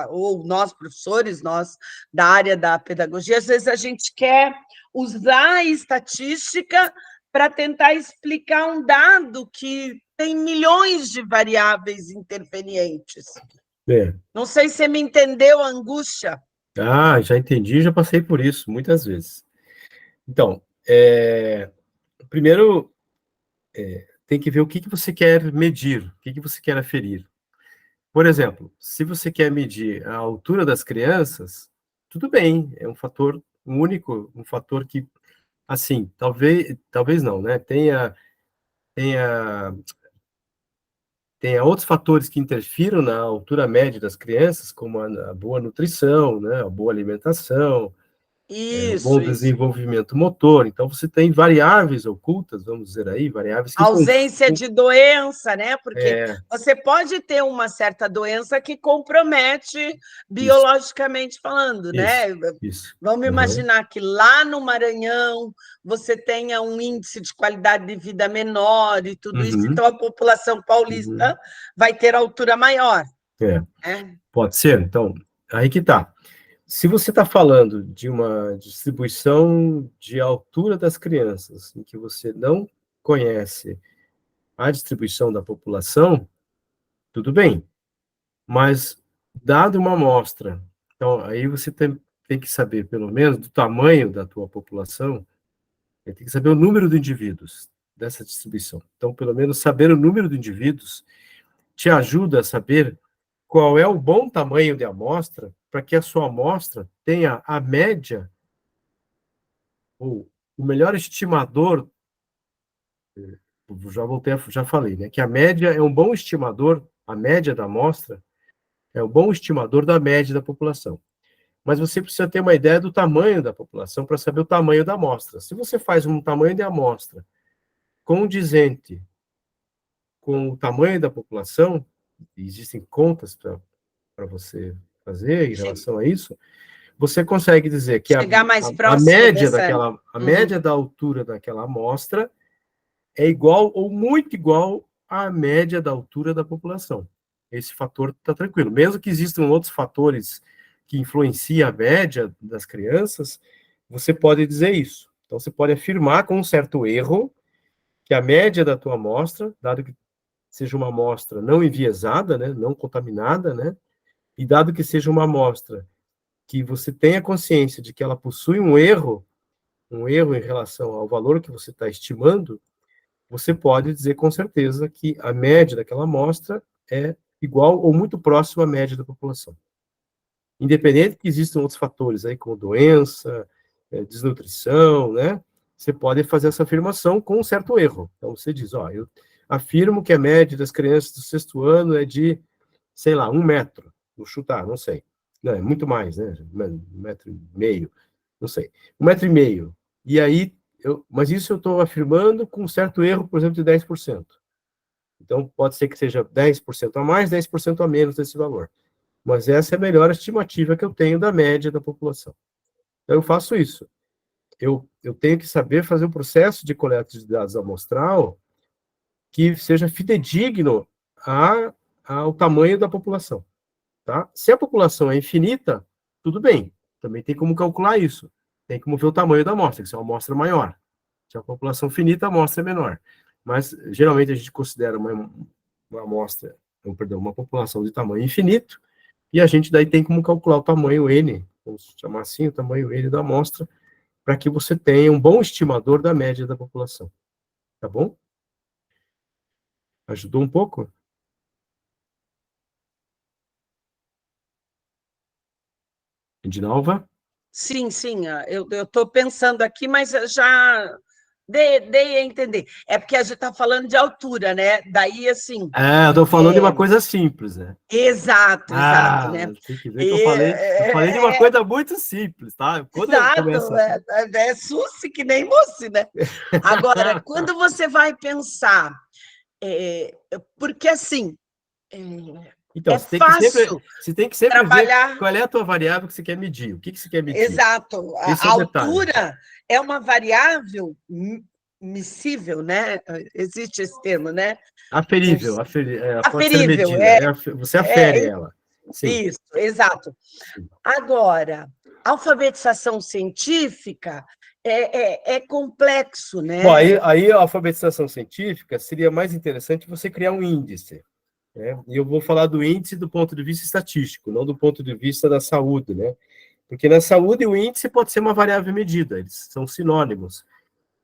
Speaker 2: ou nós, professores, nós da área da pedagogia, às vezes a gente quer usar a estatística para tentar explicar um dado que tem milhões de variáveis intervenientes. Não sei se você me entendeu a angústia.
Speaker 1: Já entendi, já passei por isso muitas vezes. Então, primeiro, tem que ver o que você quer medir, o que você quer aferir. Por exemplo, se você quer medir a altura das crianças, tudo bem, é um fator único, um fator que, assim, talvez não, né? Tenha outros fatores que interfiram na altura média das crianças, como a boa nutrição, né, a boa alimentação, o bom desenvolvimento motor. Então, você tem variáveis ocultas, vamos dizer aí, variáveis que...
Speaker 2: Ausência de doença, né? Porque você pode ter uma certa doença que compromete biologicamente falando, né? Vamos imaginar que lá no Maranhão você tenha um índice de qualidade de vida menor e tudo isso, então a população paulista vai ter altura maior.
Speaker 1: Pode ser. Então, aí que tá. Se você está falando de uma distribuição de altura das crianças, em que você não conhece a distribuição da população, tudo bem. Mas, dado uma amostra, então, aí você tem que saber, pelo menos, do tamanho da tua população, tem que saber o número de indivíduos dessa distribuição. Então, pelo menos, saber o número de indivíduos te ajuda a saber qual é o bom tamanho de amostra para que a sua amostra tenha a média, ou o melhor estimador, já falei, né, que a média é um bom estimador, a média da amostra é um bom estimador da média da população. Mas você precisa ter uma ideia do tamanho da população para saber o tamanho da amostra. Se você faz um tamanho de amostra condizente com o tamanho da população, existem contas para você fazer em relação a isso, você consegue dizer que
Speaker 2: chegar mais
Speaker 1: a
Speaker 2: próximo
Speaker 1: média
Speaker 2: dessa...
Speaker 1: média da altura daquela amostra é igual ou muito igual à média da altura da população. Esse fator está tranquilo. Mesmo que existam outros fatores que influenciam a média das crianças, você pode dizer isso. Então, você pode afirmar com um certo erro que a média da tua amostra, dado que seja uma amostra não enviesada, né, não contaminada, né, e dado que seja uma amostra que você tenha consciência de que ela possui um erro em relação ao valor que você está estimando, você pode dizer com certeza que a média daquela amostra é igual ou muito próxima à média da população. Independente que existam outros fatores aí, como doença, desnutrição, né? Você pode fazer essa afirmação com um certo erro. Então, você diz, ó, eu afirmo que a média das crianças do 6º ano é de, sei lá, 1 metro. Vou chutar, não sei. Não, é muito mais, né? 1,5 metro, não sei. 1,5 metro. E aí, mas isso eu estou afirmando com um certo erro, por exemplo, de 10%. Então, pode ser que seja 10% a mais, 10% a menos desse valor. Mas essa é a melhor estimativa que eu tenho da média da população. Então, eu faço isso. Eu tenho que saber fazer um processo de coleta de dados amostral que seja fidedigno ao tamanho da população. Tá? Se a população é infinita, tudo bem. Também tem como calcular isso. Tem como ver o tamanho da amostra, que se é uma amostra maior. Se é uma população finita, a amostra é menor. Mas, geralmente, a gente considera uma amostra, perdão, uma população de tamanho infinito, e a gente daí tem como calcular o tamanho N, vamos chamar assim, o tamanho N da amostra, para que você tenha um bom estimador da média da população. Tá bom? Ajudou um pouco? Edinalva?
Speaker 2: Sim, eu estou pensando aqui, mas eu já dei a entender. É porque a gente está falando de altura, né? Daí, assim...
Speaker 1: eu estou falando de uma coisa simples, né?
Speaker 2: Exato, né?
Speaker 1: Tem que ver que eu falei de uma coisa muito simples, tá?
Speaker 2: Exato, é suci que nem moci, né? Agora, quando você vai pensar, porque assim...
Speaker 1: Então, você tem que sempre trabalhar... ver qual é a tua variável que você quer medir. O que você quer medir?
Speaker 2: Exato. A altura é uma variável miscível, né? Existe esse termo, né?
Speaker 1: Aferível. Pode ser
Speaker 2: Aferível.
Speaker 1: medida. Você afere ela. Sim.
Speaker 2: Isso, exato. Agora, alfabetização científica é complexo, né?
Speaker 1: Bom, aí a alfabetização científica seria mais interessante você criar um índice. Né? E eu vou falar do índice do ponto de vista estatístico, não do ponto de vista da saúde, né? Porque na saúde o índice pode ser uma variável medida, eles são sinônimos.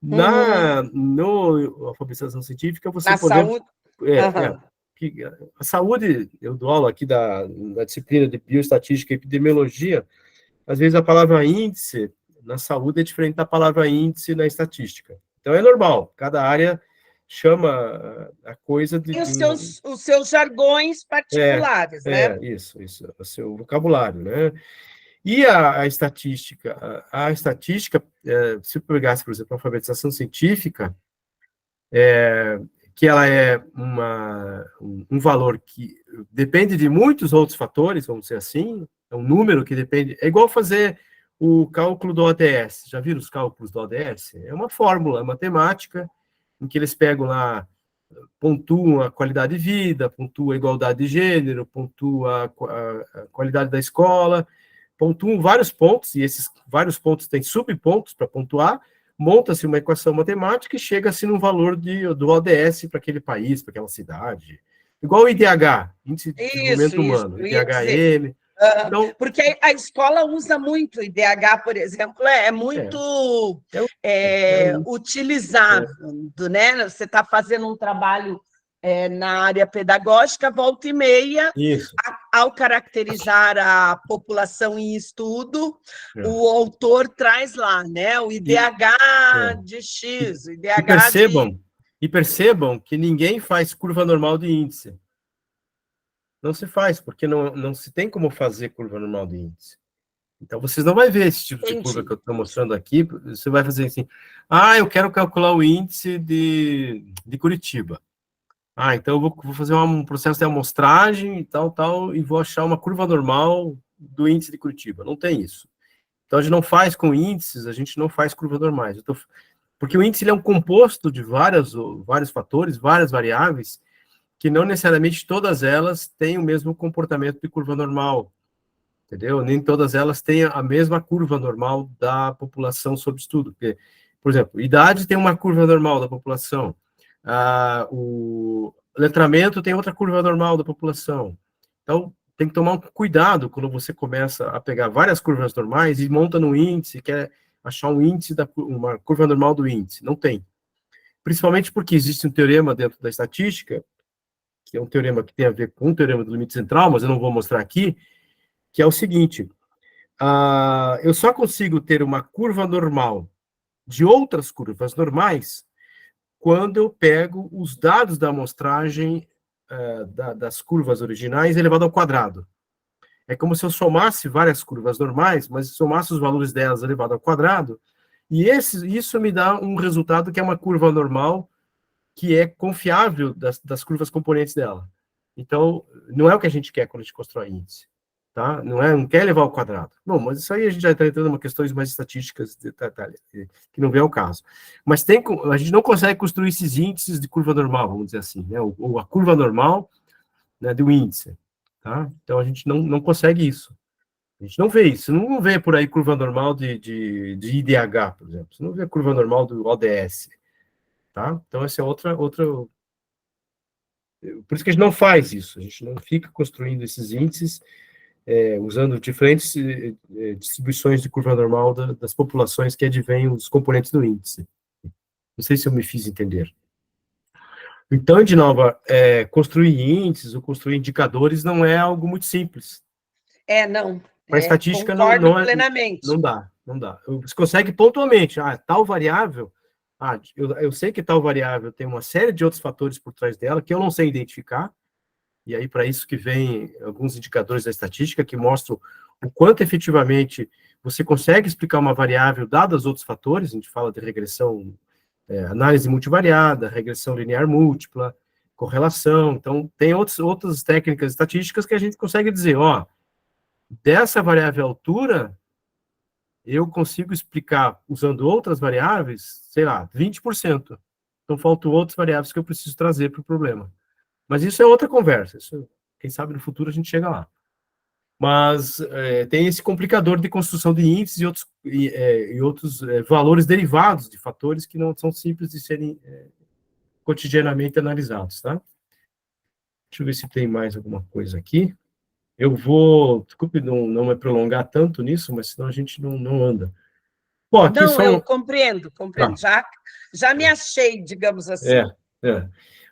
Speaker 1: No alfabetização científica, você
Speaker 2: na saúde...
Speaker 1: a saúde, eu dou aula aqui da disciplina de bioestatística e epidemiologia, às vezes a palavra índice na saúde é diferente da palavra índice na estatística. Então é normal, cada área chama a coisa de...
Speaker 2: Tem os seus jargões particulares, né?
Speaker 1: Isso, o seu vocabulário, né? E a estatística, se eu pegasse, por exemplo, a alfabetização científica, que ela é um valor que depende de muitos outros fatores, vamos dizer assim, é um número que depende... É igual fazer o cálculo do ODS. Já viram os cálculos do ODS? É uma fórmula matemática em que eles pegam lá, pontuam a qualidade de vida, pontuam a igualdade de gênero, pontuam a qualidade da escola, pontuam vários pontos, e esses vários pontos têm subpontos para pontuar, monta-se uma equação matemática e chega-se num valor do ODS para aquele país, para aquela cidade. Igual o IDH, Índice de Desenvolvimento Humano, IDHM.
Speaker 2: Então, porque a escola usa muito o IDH, por exemplo, é muito utilizado, né? Você está fazendo um trabalho na área pedagógica, volta e meia, ao caracterizar a população em estudo, o autor traz lá, né? O IDH de X, o IDH
Speaker 1: E percebam que ninguém faz curva normal de índice. Não se faz, porque não se tem como fazer curva normal de índice. Então, vocês não vão ver esse tipo de curva que eu estou mostrando aqui. Você vai fazer assim, eu quero calcular o índice de Curitiba. Então eu vou fazer um processo de amostragem e tal, e vou achar uma curva normal do índice de Curitiba. Não tem isso. Então, a gente não faz com índices, a gente não faz curvas normais. Porque o índice ele é um composto de vários fatores, várias variáveis, que não necessariamente todas elas têm o mesmo comportamento de curva normal, entendeu? Nem todas elas têm a mesma curva normal da população sob estudo. Porque, por exemplo, idade tem uma curva normal da população, o letramento tem outra curva normal da população. Então, tem que tomar um cuidado quando você começa a pegar várias curvas normais e monta no índice, quer achar uma curva normal do índice. Não tem. Principalmente porque existe um teorema dentro da estatística, que é um teorema que tem a ver com o teorema do limite central, mas eu não vou mostrar aqui, que é o seguinte, eu só consigo ter uma curva normal de outras curvas normais quando eu pego os dados da amostragem das curvas originais elevado ao quadrado. É como se eu somasse várias curvas normais, mas somasse os valores delas elevado ao quadrado, e isso me dá um resultado que é uma curva normal que é confiável das curvas componentes dela. Então, não é o que a gente quer quando a gente constrói índice, tá? Não quer levar ao quadrado. Bom, mas isso aí a gente já está entrando em questões mais estatísticas, que não vem ao caso. Mas a gente não consegue construir esses índices de curva normal, vamos dizer assim, né? Ou a curva normal, né, do índice, tá? Então, a gente não consegue isso. A gente não vê isso. Você não vê por aí curva normal de IDH, por exemplo. Você não vê curva normal do ODS. Tá? Então, essa é outra... Por isso que a gente não faz isso, a gente não fica construindo esses índices usando diferentes distribuições de curva normal das populações que advêm dos componentes do índice. Não sei se eu me fiz entender. Então, de novo, construir índices ou construir indicadores não é algo muito simples.
Speaker 2: Não.
Speaker 1: Para estatística,
Speaker 2: plenamente.
Speaker 1: Não dá. Você consegue pontualmente, tal variável... eu sei que tal variável tem uma série de outros fatores por trás dela que eu não sei identificar, e aí para isso que vem alguns indicadores da estatística que mostram o quanto efetivamente você consegue explicar uma variável dados outros fatores. A gente fala de regressão, análise multivariada, regressão linear múltipla, correlação. Então, tem outras técnicas estatísticas que a gente consegue dizer, dessa variável altura, eu consigo explicar, usando outras variáveis, sei lá, 20%. Então, faltam outras variáveis que eu preciso trazer para o problema. Mas isso é outra conversa. Isso, quem sabe no futuro a gente chega lá. Mas tem esse complicador de construção de índices e outros valores derivados de fatores que não são simples de serem cotidianamente analisados, tá? Deixa eu ver se tem mais alguma coisa aqui. Eu vou, desculpe não me prolongar tanto nisso, mas senão a gente não anda.
Speaker 2: Bom, aqui eu compreendo. Tá. Já me achei, digamos assim.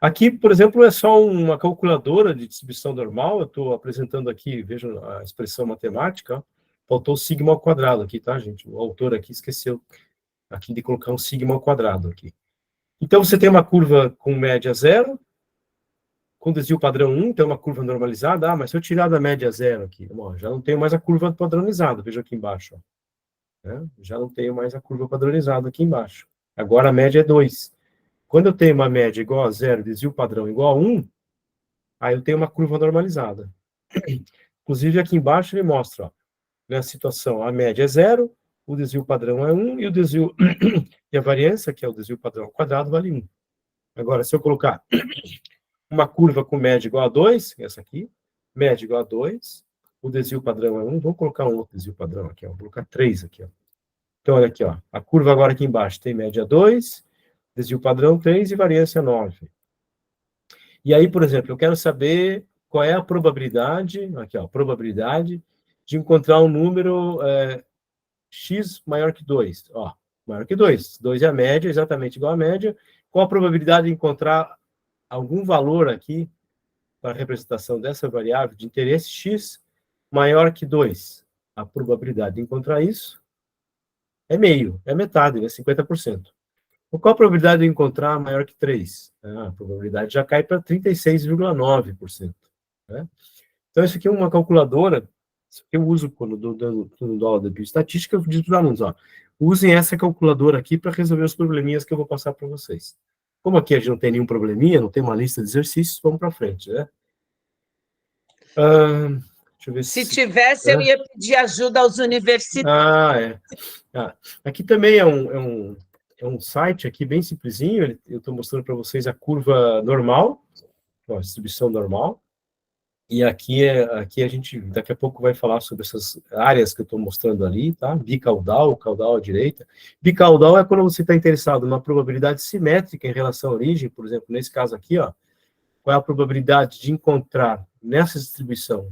Speaker 1: Aqui, por exemplo, é só uma calculadora de distribuição normal. Eu estou apresentando aqui, vejam a expressão matemática. Faltou sigma ao quadrado aqui, tá, gente? O autor aqui esqueceu aqui de colocar um sigma ao quadrado aqui. Então, você tem uma curva com média 0, com desvio padrão 1, tem uma curva normalizada. Mas se eu tirar da média 0 aqui, já não tenho mais a curva padronizada, veja aqui embaixo. Já não tenho mais a curva padronizada aqui embaixo. Agora a média é 2. Quando eu tenho uma média igual a 0, desvio padrão igual a 1, aí eu tenho uma curva normalizada. Inclusive, aqui embaixo ele mostra, nessa situação, a média é 0, o desvio padrão é 1, e o desvio e a variância, que é o desvio padrão ao quadrado, vale 1. Agora, se eu colocar uma curva com média igual a 2, essa aqui, média igual a 2, o desvio padrão é 1, vou colocar um outro desvio padrão aqui, vou colocar 3 aqui. Então, olha aqui, ó, a curva agora aqui embaixo tem média 2, desvio padrão 3 e variância 9. E aí, por exemplo, eu quero saber qual é a probabilidade, aqui, ó, probabilidade de encontrar um número x maior que 2. Ó, maior que 2. 2 é a média, exatamente igual à média. Qual a probabilidade de encontrar algum valor aqui para a representação dessa variável de interesse x maior que 2? A probabilidade de encontrar isso é meio, é metade, né? 50%. Qual a probabilidade de encontrar maior que 3? A probabilidade já cai para 36,9%. Né? Então, isso aqui é uma calculadora, isso aqui eu uso quando dou aula de bioestatística, eu digo para os alunos, ó, usem essa calculadora aqui para resolver os probleminhas que eu vou passar para vocês. Como aqui a gente não tem nenhum probleminha, não tem uma lista de exercícios, vamos para frente, né?
Speaker 2: Deixa eu ver se tivesse, eu ia pedir ajuda aos universitários.
Speaker 1: Aqui também é um site aqui bem simplesinho, eu estou mostrando para vocês a curva normal, a distribuição normal, e aqui a gente, daqui a pouco, vai falar sobre essas áreas que eu estou mostrando ali, tá? Bicaudal, caudal à direita. Bicaudal é quando você está interessado numa probabilidade simétrica em relação à origem, por exemplo, nesse caso aqui, ó, qual é a probabilidade de encontrar nessa distribuição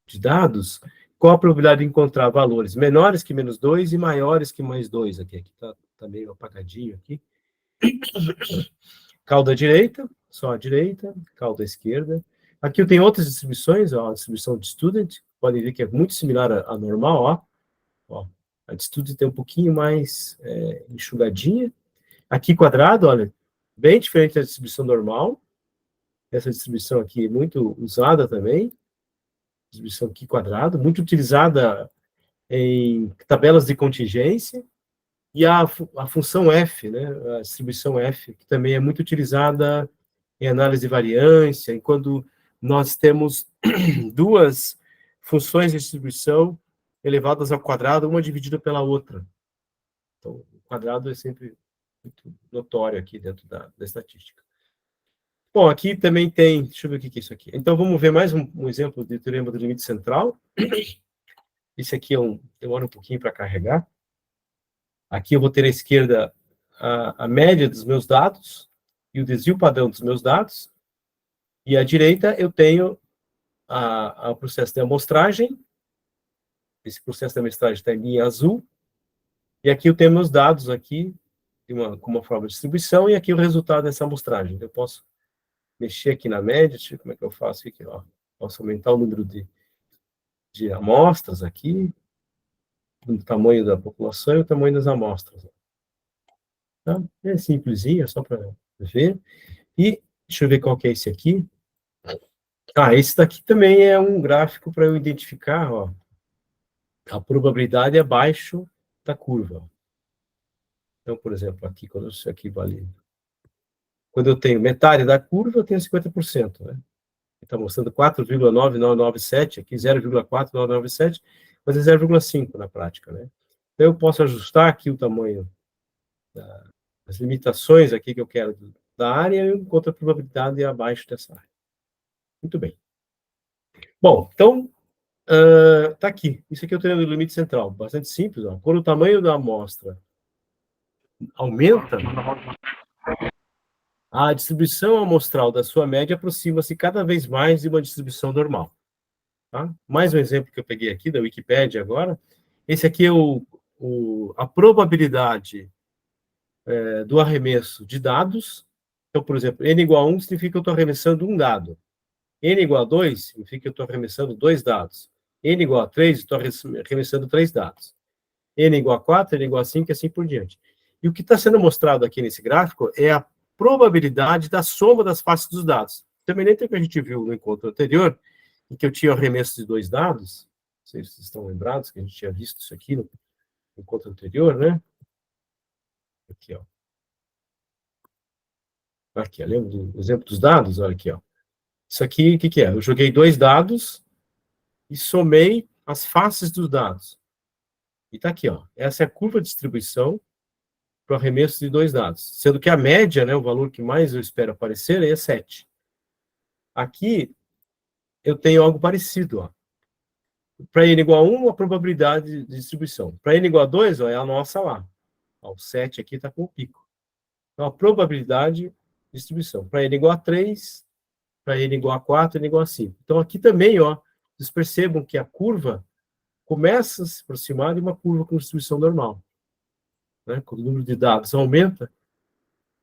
Speaker 1: de dados, qual a probabilidade de encontrar valores menores que menos 2 e maiores que mais 2, aqui está meio apagadinho aqui. Cauda direita, só a direita, cauda esquerda. Aqui eu tenho outras distribuições, ó, a distribuição de student, podem ver que é muito similar à normal, ó. A de student é um pouquinho mais enxugadinha. Aqui quadrado, olha, bem diferente da distribuição normal. Essa distribuição aqui é muito usada também. Distribuição aqui quadrado, muito utilizada em tabelas de contingência. E a função F, né, a distribuição F, que também é muito utilizada em análise de variância, e quando nós temos duas funções de distribuição elevadas ao quadrado, uma dividida pela outra. Então, o quadrado é sempre muito notório aqui dentro da estatística. Bom, aqui também tem, deixa eu ver o que é isso aqui. Então, vamos ver mais um exemplo de teorema do limite central. Esse aqui demora um pouquinho para carregar. Aqui eu vou ter à esquerda a média dos meus dados e o desvio padrão dos meus dados. E à direita eu tenho o processo de amostragem. Esse processo de amostragem está em linha azul. E aqui eu tenho meus dados aqui com uma forma de distribuição e aqui o resultado dessa amostragem. Eu posso mexer aqui na média, deixa eu ver como é que eu faço aqui, ó. Posso aumentar o número de amostras aqui, o tamanho da população e o tamanho das amostras. Tá? É simplesinho, é só para ver. E deixa eu ver qual que é esse aqui. Esse daqui também é um gráfico para eu identificar, ó, a probabilidade abaixo da curva. Então, por exemplo, aqui, quando isso aqui vale... Quando eu tenho metade da curva, eu tenho 50%, né? Está mostrando 4,9997, aqui 0,4997, mas é 0,5 na prática, né? Então, eu posso ajustar aqui o tamanho das limitações aqui que eu quero da área e eu encontro a probabilidade abaixo dessa área. Muito bem. Bom, então, está aqui. Isso aqui é o teorema do limite central. Bastante simples. Ó. Quando o tamanho da amostra aumenta, a distribuição amostral da sua média aproxima-se cada vez mais de uma distribuição normal. Tá? Mais um exemplo que eu peguei aqui da Wikipédia agora. Esse aqui é a probabilidade do arremesso de dados. Então, por exemplo, n igual a 1 significa que eu estou arremessando um dado. N igual a 2 significa que eu estou arremessando 2 dados. N igual a 3, estou arremessando 3 dados. N igual a 4, N igual a 5 e assim por diante. E o que está sendo mostrado aqui nesse gráfico é a probabilidade da soma das faces dos dados. Semelhante ao que a gente viu no encontro anterior, em que eu tinha o arremesso de 2 dados. Não sei se vocês estão lembrados que a gente tinha visto isso aqui no encontro anterior, né? Aqui, ó. Aqui, lembra do exemplo dos dados? Olha aqui, ó. Isso aqui, o que é? Eu joguei 2 dados e somei as faces dos dados. E está aqui, ó. Essa é a curva de distribuição para o arremesso de 2 dados. Sendo que a média, né, o valor que mais eu espero aparecer é 7. Aqui, eu tenho algo parecido, ó. Para n igual a 1, a probabilidade de distribuição. Para n igual a 2, ó, é a nossa lá. Ó, o 7 aqui está com o pico. Então, a probabilidade de distribuição. Para n igual a 3, para n igual a 4, n igual a 5. Então, aqui também, ó, vocês percebam que a curva começa a se aproximar de uma curva com distribuição normal. Né? Quando o número de dados aumenta,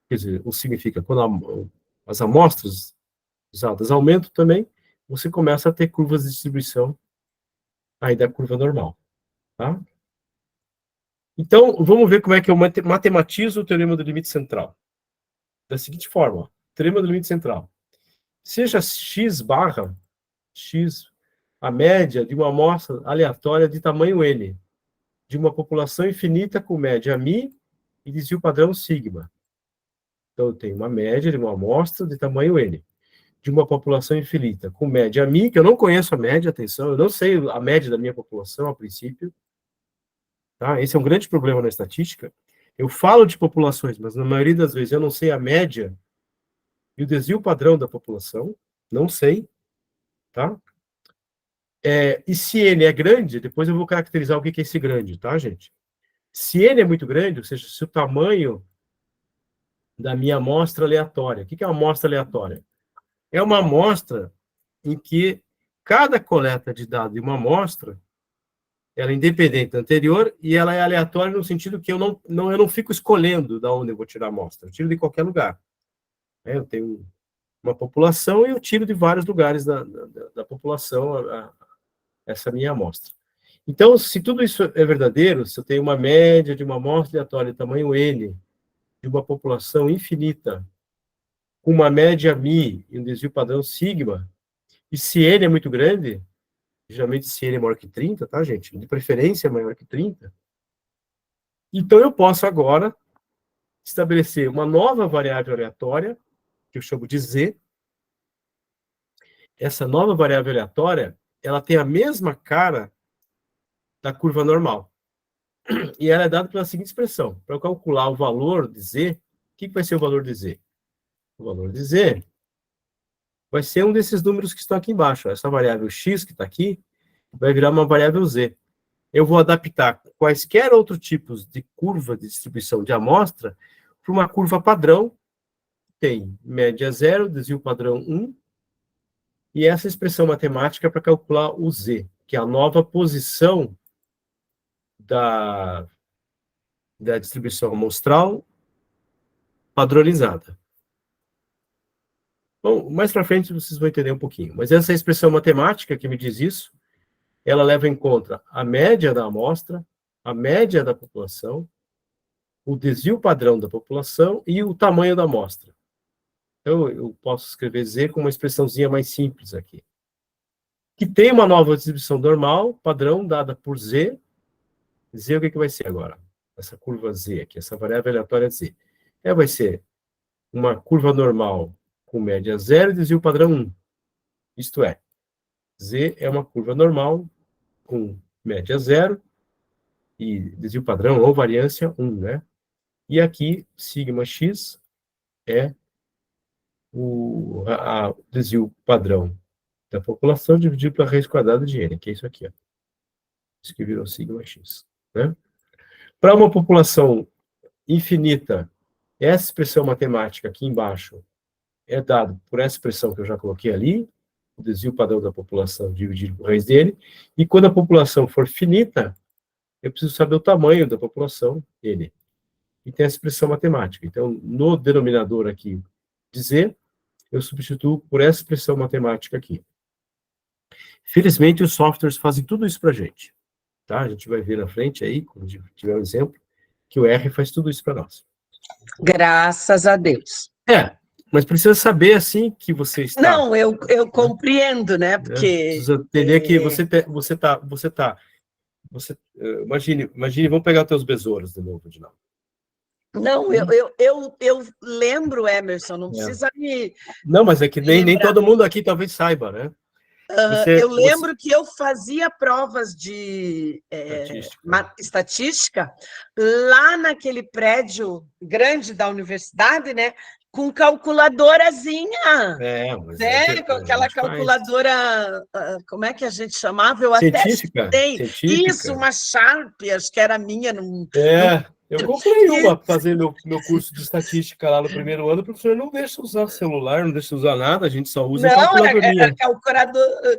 Speaker 1: quer dizer, ou significa, quando as amostras usadas aumentam também, você começa a ter curvas de distribuição aí da curva normal. Tá? Então, vamos ver como é que eu matematizo o teorema do limite central. Da seguinte forma, ó, teorema do limite central. Seja x barra, x, a média de uma amostra aleatória de tamanho n, de uma população infinita com média μ e desvio padrão sigma. Então, eu tenho uma média de uma amostra de tamanho n, de uma população infinita com média μ, que eu não conheço a média, atenção, eu não sei a média da minha população a princípio. Tá? Esse é um grande problema na estatística. Eu falo de populações, mas na maioria das vezes eu não sei a média e o desvio padrão da população, não sei, tá? E se n é grande, depois eu vou caracterizar o que é esse grande, tá, gente? Se n é muito grande, ou seja, se o tamanho da minha amostra aleatória, o que é uma amostra aleatória? É uma amostra em que cada coleta de dados de uma amostra, ela é independente da anterior e ela é aleatória no sentido que eu não fico escolhendo de onde eu vou tirar a amostra, eu tiro de qualquer lugar. Eu tenho uma população e eu tiro de vários lugares da população essa minha amostra. Então, se tudo isso é verdadeiro, se eu tenho uma média de uma amostra aleatória de tamanho n, de uma população infinita, com uma média μ e um desvio padrão sigma, e se n é muito grande, geralmente se n é maior que 30, tá, gente? De preferência é maior que 30. Então, eu posso agora estabelecer uma nova variável aleatória, que eu chamo de z. Essa nova variável aleatória, ela tem a mesma cara da curva normal. E ela é dada pela seguinte expressão. Para eu calcular o valor de z, o que vai ser o valor de z? O valor de z vai ser um desses números que estão aqui embaixo. Essa variável x que está aqui vai virar uma variável z. Eu vou adaptar quaisquer outros tipos de curva de distribuição de amostra para uma curva padrão, que tem média 0, desvio padrão 1, e essa expressão matemática para calcular o z, que é a nova posição da distribuição amostral padronizada. Bom, mais para frente vocês vão entender um pouquinho. Mas essa expressão matemática que me diz isso, ela leva em conta a média da amostra, a média da população, o desvio padrão da população e o tamanho da amostra. Então, eu posso escrever z com uma expressãozinha mais simples aqui. Que tem uma nova distribuição normal, padrão, dada por z. Z, o que vai ser agora? Essa curva z aqui, essa variável aleatória z. Ela vai ser uma curva normal com média 0 e desvio padrão 1. Isto é, z é uma curva normal com média 0 e desvio padrão ou variância 1, né? E aqui, sigma x é o desvio padrão da população dividido pela raiz quadrada de n, que é isso aqui, ó. Isso que virou sigma x, né? Para uma população infinita, essa expressão matemática aqui embaixo é dada por essa expressão que eu já coloquei ali, o desvio padrão da população dividido por raiz dele, e quando a população for finita, eu preciso saber o tamanho da população, n. E tem essa expressão matemática. Então, no denominador aqui de z, eu substituo por essa expressão matemática aqui. Felizmente, os softwares fazem tudo isso para a gente. Tá? A gente vai ver na frente aí, quando tiver um exemplo, que o R faz tudo isso para nós.
Speaker 2: Graças a Deus.
Speaker 1: Mas precisa saber, assim, que você está...
Speaker 2: Não, eu compreendo, né? Porque...
Speaker 1: Precisa entender que imagine, vamos pegar os teus besouros de novo, de novo.
Speaker 2: Não, eu lembro, Emerson, não precisa me...
Speaker 1: Não, mas é que nem todo mundo aqui talvez saiba, né?
Speaker 2: Eu lembro que eu fazia provas de estatística lá naquele prédio grande da universidade, né? com calculadorazinha.
Speaker 1: Mas
Speaker 2: né? Com aquela calculadora, como é que a gente chamava? Eu
Speaker 1: científica,
Speaker 2: até sei.
Speaker 1: científica.
Speaker 2: Isso, uma Sharp, acho que era minha.
Speaker 1: Eu comprei uma para fazer meu curso de estatística lá no primeiro ano, o professor não deixa usar celular, não deixa usar nada, a gente só usa calculadorinha.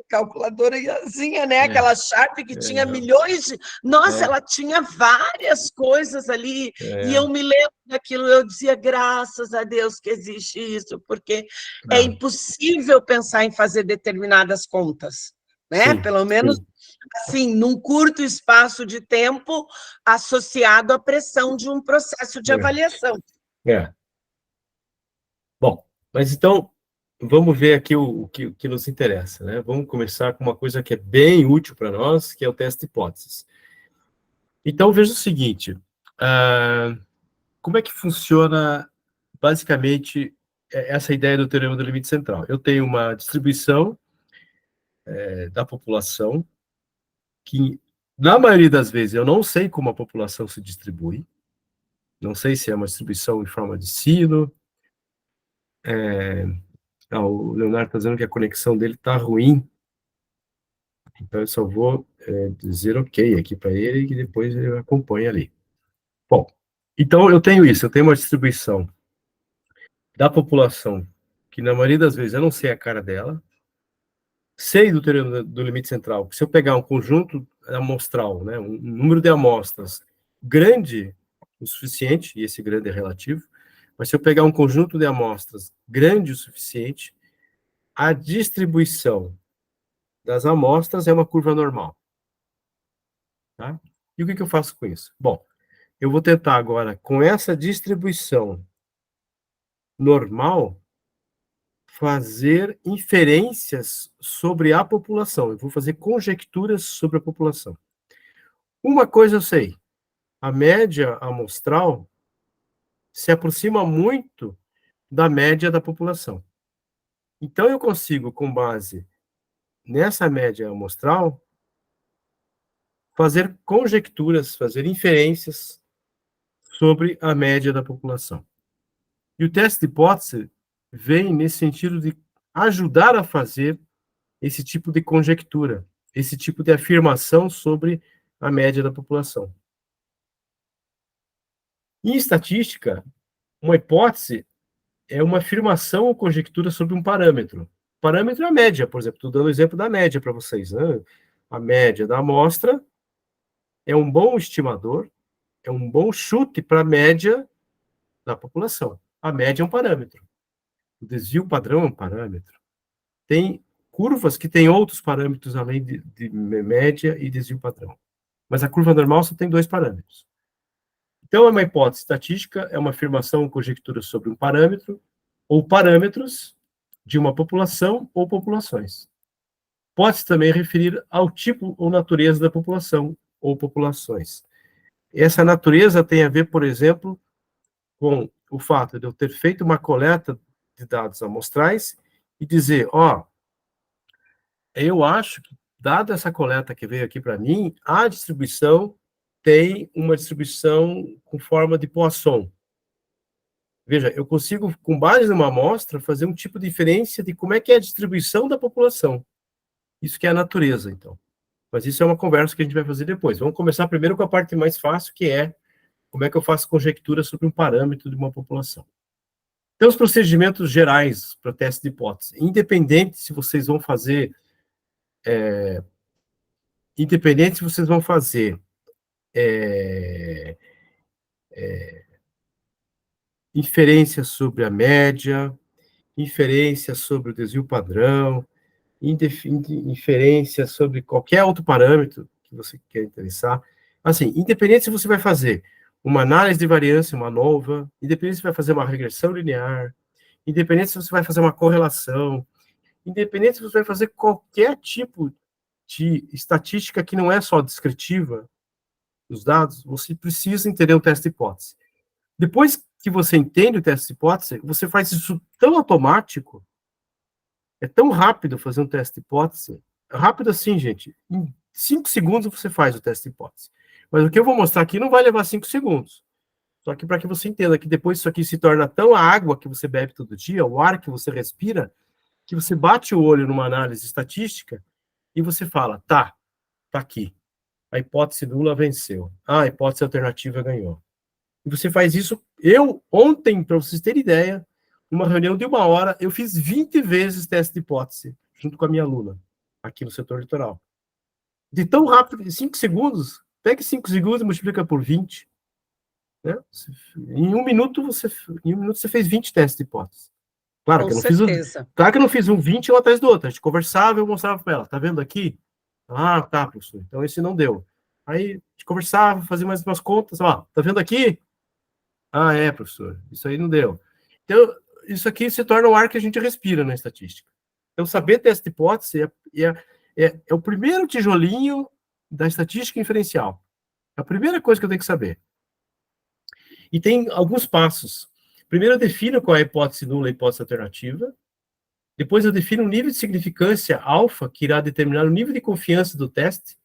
Speaker 2: Calculadorazinha, né? Aquela Sharp que tinha milhões de... Nossa, ela tinha várias coisas ali, e eu me lembro daquilo, eu dizia, graças a Deus que existe isso, porque é impossível pensar em fazer determinadas contas, né?
Speaker 1: Sim,
Speaker 2: pelo menos...
Speaker 1: Sim.
Speaker 2: Assim, num curto espaço de tempo, associado à pressão de um processo de avaliação.
Speaker 1: Bom, mas então, vamos ver aqui o que nos interessa, né? Vamos começar com uma coisa que é bem útil para nós, que é o teste de hipóteses. Então, veja o seguinte, como é que funciona, basicamente, essa ideia do teorema do limite central? Eu tenho uma distribuição da população, que, na maioria das vezes, eu não sei como a população se distribui, não sei se é uma distribuição em forma de sino. O Leonardo está dizendo que a conexão dele está ruim, então eu só vou dizer ok aqui para ele, e depois ele acompanha ali. Bom, então eu tenho isso, eu tenho uma distribuição da população, que na maioria das vezes eu não sei a cara dela, sei do teorema do limite central, que se eu pegar um conjunto amostral, né, um número de amostras grande o suficiente, e esse grande é relativo, mas se eu pegar um conjunto de amostras grande o suficiente, a distribuição das amostras é uma curva normal. Tá? E o que eu faço com isso? Bom, eu vou tentar agora, com essa distribuição normal, fazer inferências sobre a população. Eu vou fazer conjecturas sobre a população. Uma coisa eu sei, a média amostral se aproxima muito da média da população. Então, eu consigo, com base nessa média amostral, fazer conjecturas, fazer inferências sobre a média da população. E o teste de hipótese vem nesse sentido de ajudar a fazer esse tipo de conjectura, esse tipo de afirmação sobre a média da população. Em estatística, uma hipótese é uma afirmação ou conjectura sobre um parâmetro. O parâmetro é a média, por exemplo. Estou dando o exemplo da média para vocês. Né? A média da amostra é um bom estimador, é um bom chute para a média da população. A média é um parâmetro. O desvio padrão é um parâmetro. Tem curvas que têm outros parâmetros além de média e desvio padrão. Mas a curva normal só tem 2 parâmetros. Então, é uma hipótese estatística, é uma afirmação ou conjectura sobre um parâmetro, ou parâmetros de uma população ou populações. Pode-se também referir ao tipo ou natureza da população ou populações. Essa natureza tem a ver, por exemplo, com o fato de eu ter feito uma coleta de dados amostrais e dizer, eu acho que, dada essa coleta que veio aqui para mim, a distribuição tem uma distribuição com forma de Poisson. Veja, eu consigo, com base numa amostra, fazer um tipo de inferência de como é que é a distribuição da população. Isso que é a natureza, então. Mas isso é uma conversa que a gente vai fazer depois. Vamos começar primeiro com a parte mais fácil, que é como é que eu faço conjectura sobre um parâmetro de uma população. Então, os procedimentos gerais para teste de hipótese, independente se vocês vão fazer inferência sobre a média, inferência sobre o desvio padrão, inferência sobre qualquer outro parâmetro que você quer interessar. Assim, independente se você vai fazer uma análise de variância, uma nova, independente se vai fazer uma regressão linear, independente se você vai fazer uma correlação, independente se você vai fazer qualquer tipo de estatística que não é só descritiva dos dados, você precisa entender o teste de hipótese. Depois que você entende o teste de hipótese, você faz isso tão automático, é tão rápido fazer um teste de hipótese, rápido assim, gente, em 5 segundos você faz o teste de hipótese. Mas o que eu vou mostrar aqui não vai levar 5 segundos. Só que para que você entenda que depois isso aqui se torna tão a água que você bebe todo dia, o ar que você respira, que você bate o olho numa análise estatística e você fala, tá aqui. A hipótese nula venceu. A hipótese alternativa ganhou. E você faz isso. Eu, ontem, para vocês terem ideia, numa reunião de 1 hora, eu fiz 20 vezes teste de hipótese, junto com a minha aluna, aqui no setor litoral. De tão rápido, 5 segundos, pegue 5 segundos e multiplica por 20. Né? Em um minuto você fez 20 testes de hipótese. Claro que, claro que eu não fiz 20 um atrás do outro. A gente conversava e eu mostrava para ela. Tá vendo aqui? Ah, tá, professor. Então esse não deu. Aí a gente conversava, fazia mais umas contas. Ó, tá vendo aqui? Ah, é, professor. Isso aí não deu. Então, isso aqui se torna o ar que a gente respira na estatística. Então, saber teste de hipótese é o primeiro tijolinho da estatística inferencial. É a primeira coisa que eu tenho que saber. E tem alguns passos. Primeiro, eu defino qual é a hipótese nula e a hipótese alternativa. Depois, eu defino um nível de significância alfa, que irá determinar o nível de confiança do teste.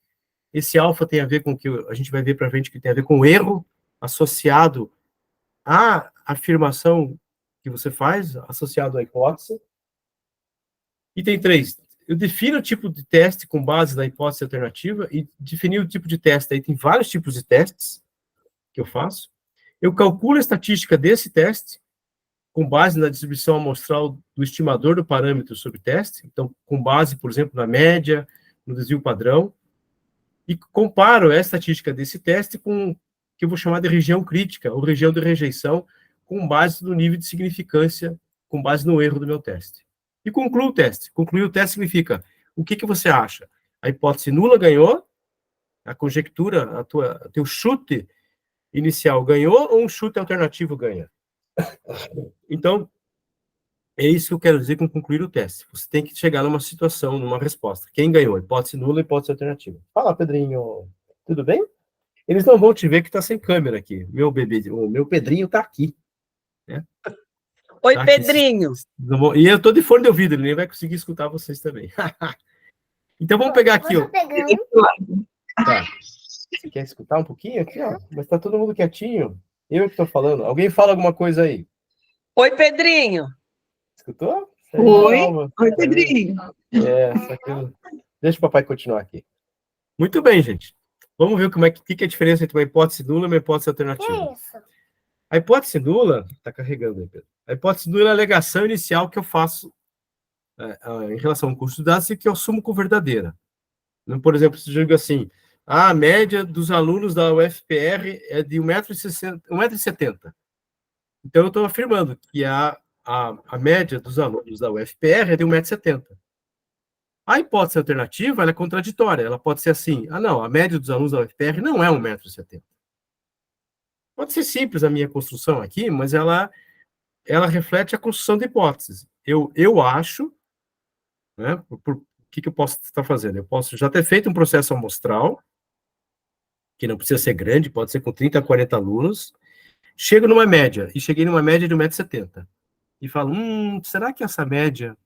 Speaker 1: Esse alfa tem a ver com o que a gente vai ver para frente, que tem a ver com o erro associado à afirmação que você faz, associado à hipótese. E tem 3. Eu defino o tipo de teste com base na hipótese alternativa e definir o tipo de teste. Aí tem vários tipos de testes que eu faço. Eu calculo a estatística desse teste com base na distribuição amostral do estimador do parâmetro sobre teste. Então, com base, por exemplo, na média, no desvio padrão. E comparo a estatística desse teste com o que eu vou chamar de região crítica, ou região de rejeição, com base no nível de significância, com base no erro do meu teste. E concluo o teste. Concluir o teste significa, o que você acha? A hipótese nula ganhou? A conjectura, teu chute inicial ganhou ou um chute alternativo ganha? Então, é isso que eu quero dizer com concluir o teste. Você tem que chegar numa situação, numa resposta. Quem ganhou? Hipótese nula, hipótese alternativa. Fala, Pedrinho. Tudo bem? Eles não vão te ver que está sem câmera aqui. O meu Pedrinho está aqui. Né?
Speaker 2: Oi, tá Pedrinho.
Speaker 1: Aqui. E eu estou de fone de ouvido, ele nem vai conseguir escutar vocês também. Então, vamos pegar aqui. Ó. Tá. Você quer escutar um pouquinho aqui? Ó? Mas está todo mundo quietinho. Eu que estou falando. Alguém fala alguma coisa aí?
Speaker 2: Oi, Pedrinho.
Speaker 1: Escutou?
Speaker 4: Oi, Pedrinho.
Speaker 1: Deixa o papai continuar aqui. Muito bem, gente. Vamos ver que é a diferença entre uma hipótese nula e uma hipótese alternativa. Que é isso? A hipótese nula... Está carregando aí, Pedro. A hipótese nula é a alegação inicial que eu faço em relação ao curso de dados e que eu assumo como verdadeira. Por exemplo, se eu digo assim, a média dos alunos da UFPR é de 1,70 m. Então, eu estou afirmando que a média dos alunos da UFPR é de 1,70 m. A hipótese alternativa ela é contraditória. Ela pode ser assim, não, a média dos alunos da UFPR não é 1,70 m. Pode ser simples a minha construção aqui, mas ela reflete a construção de hipóteses. Eu acho, né, o que eu posso estar fazendo? Eu posso já ter feito um processo amostral, que não precisa ser grande, pode ser com 30 a 40 alunos, chego numa média, e cheguei numa média de 1,70 m, e falo, será que essa média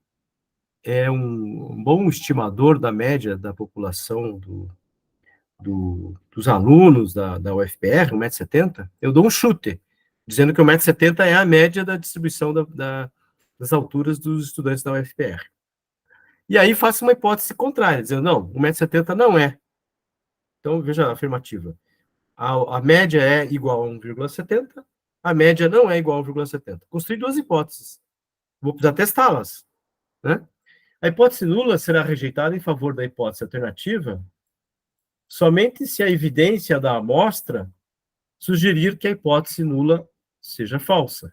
Speaker 1: é um bom estimador da média da população dos alunos da UFPR, 1,70 m? Eu dou um chute, dizendo que 1,70 m é a média da distribuição das alturas dos estudantes da UFPR. E aí faço uma hipótese contrária, dizendo, não, 1,70 m não é. Então, veja a afirmativa. A média é igual a 1,70 m, a média não é igual a 1,70 m. Construí duas hipóteses. Vou precisar testá-las, né? A hipótese nula será rejeitada em favor da hipótese alternativa somente se a evidência da amostra sugerir que a hipótese nula seja falsa.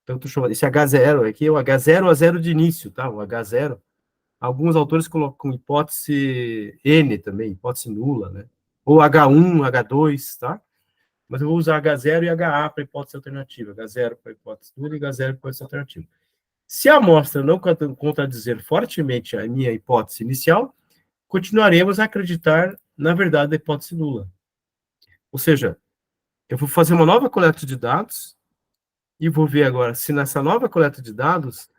Speaker 1: Então, estou chamando esse H0, aqui é o H0 a zero de início, tá? O H0. Alguns autores colocam hipótese N também, hipótese nula, né? Ou H1, H2, tá? Mas eu vou usar H0 e HA para hipótese alternativa. H0 para hipótese nula e H0 para hipótese alternativa. Se a amostra não contradizer fortemente a minha hipótese inicial, continuaremos a acreditar na verdade da hipótese nula. Ou seja, eu vou fazer uma nova coleta de dados e vou ver agora se nessa nova coleta de dados,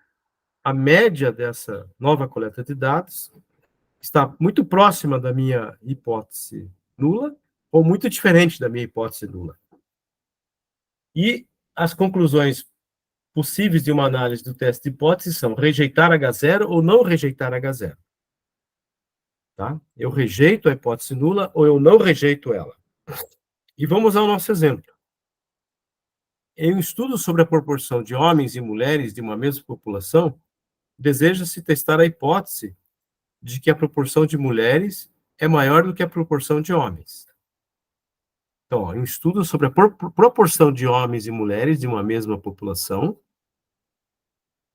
Speaker 1: a média dessa nova coleta de dados está muito próxima da minha hipótese nula ou muito diferente da minha hipótese nula. E as conclusões possíveis de uma análise do teste de hipótese são rejeitar H0 ou não rejeitar H0. Tá? Eu rejeito a hipótese nula ou eu não rejeito ela. E vamos ao nosso exemplo. Em um estudo sobre a proporção de homens e mulheres de uma mesma população, deseja-se testar a hipótese de que a proporção de mulheres é maior do que a proporção de homens. Então, em um estudo sobre a proporção de homens e mulheres de uma mesma população,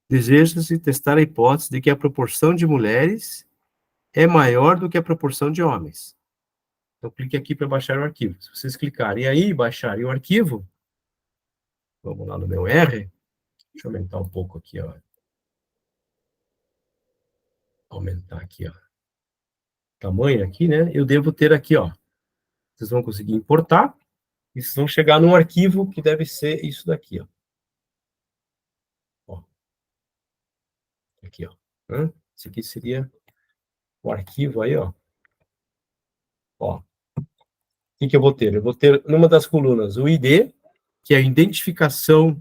Speaker 1: deseja-se testar a hipótese de que a proporção de mulheres é maior do que a proporção de homens. Então, clique aqui para baixar o arquivo. Se vocês clicarem aí e baixarem o arquivo, vamos lá no meu R, deixa eu aumentar um pouco aqui, ó. Aumentar aqui, ó. Tamanho aqui, né? Eu devo ter aqui, ó. Vocês vão conseguir importar e vocês vão chegar num arquivo que deve ser isso daqui, ó. Ó. Aqui, ó. Esse aqui seria o arquivo aí, ó. Ó. O que eu vou ter? Eu vou ter, numa das colunas, o ID, que é a identificação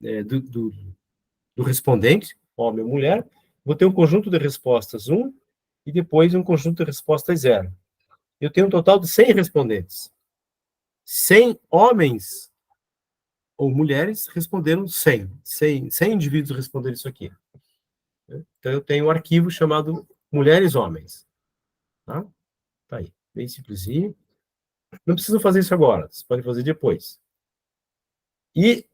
Speaker 1: do respondente, homem ou mulher. Vou ter um conjunto de respostas 1 e depois um conjunto de respostas 0. Eu tenho um total de 100 respondentes. 100 homens ou mulheres responderam 100. 100 indivíduos responderam isso aqui. Então, eu tenho um arquivo chamado mulheres homens. Tá? Tá aí. Bem simplesinho. Não precisam fazer isso agora. Vocês podem fazer depois. E